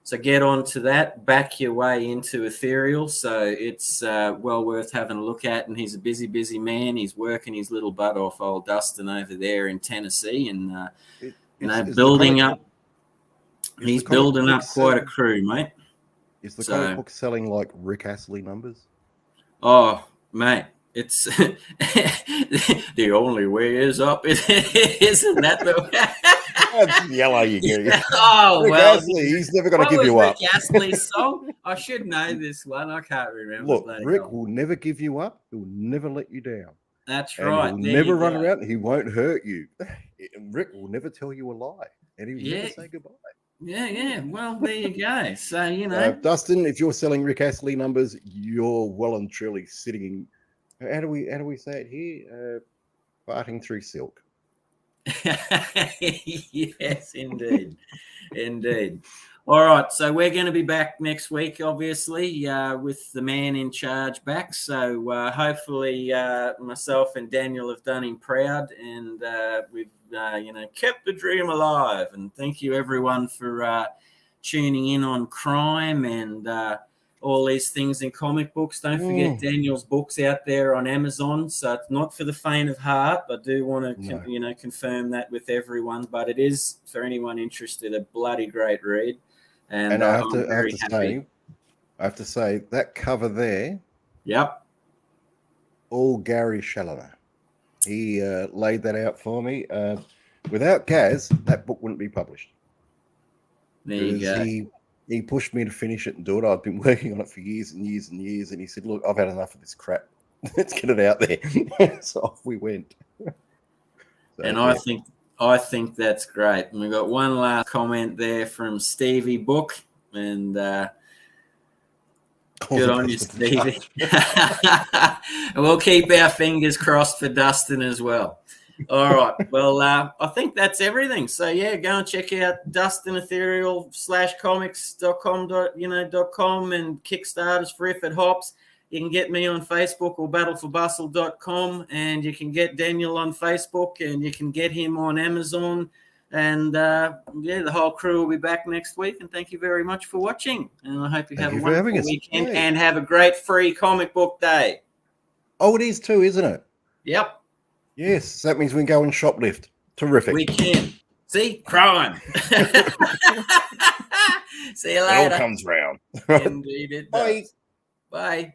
B: So get on to that, back your way into Ethereal. So it's well worth having a look at. And he's a busy, busy man. He's working his little butt off, old Dustin over there in Tennessee, and building up. He's building up quite a crew, mate.
A: Is the comic book selling like Rick Astley numbers?
B: Oh, mate. It's the only way is up, isn't that the way?
A: That's yellow, you get.
B: Oh,
A: Rick
B: well,
A: Astley, he's never going to give you up.
B: Rick Astley's song? I should know this one. I can't remember.
A: Look, Rick will never give you up. He'll never let you down.
B: That's right.
A: He'll never run around. He won't hurt you. Rick will never tell you a lie, and he will never say goodbye.
B: Yeah. Well, there you go. So,
A: Dustin, if you're selling Rick Astley numbers, you're well and truly sitting in. How do we say it here? Farting through silk.
B: Yes, indeed. Indeed. All right. So we're going to be back next week, obviously, with the man in charge back. So hopefully myself and Daniel have done him proud, and we've, kept the dream alive. And thank you, everyone, for tuning in on crime and all these things in comic books. Don't forget Daniel's books out there on Amazon. So it's not for the faint of heart. I do want to, confirm that with everyone. But it is, for anyone interested, a bloody great read. And
A: I have to say that cover there.
B: Yep.
A: All Gary Challoner. He laid that out for me. Without Gaz, that book wouldn't be published.
B: There you go.
A: He pushed me to finish it and do it. I've been working on it for years and years and years. And he said, look, I've had enough of this crap. Let's get it out there. So off we went.
B: I think that's great. And we've got one last comment there from Stevie Book. And good on you, Stevie. And we'll keep our fingers crossed for Dustin as well. All right. Well, I think that's everything. So yeah, go and check out Dustin Ethereal/comics.com and Kickstarters for If It Hops. You can get me on Facebook or battleforbustle.com, and you can get Daniel on Facebook, and you can get him on Amazon. And the whole crew will be back next week. And thank you very much for watching. And I hope you have a wonderful weekend and have a great free comic book day.
A: Oh, it is too, isn't it?
B: Yep.
A: Yes, that means we can go and shoplift. Terrific.
B: We can. See? Crime. See you later.
A: It all comes round.
B: Indeed it does.
A: Bye.
B: Bye.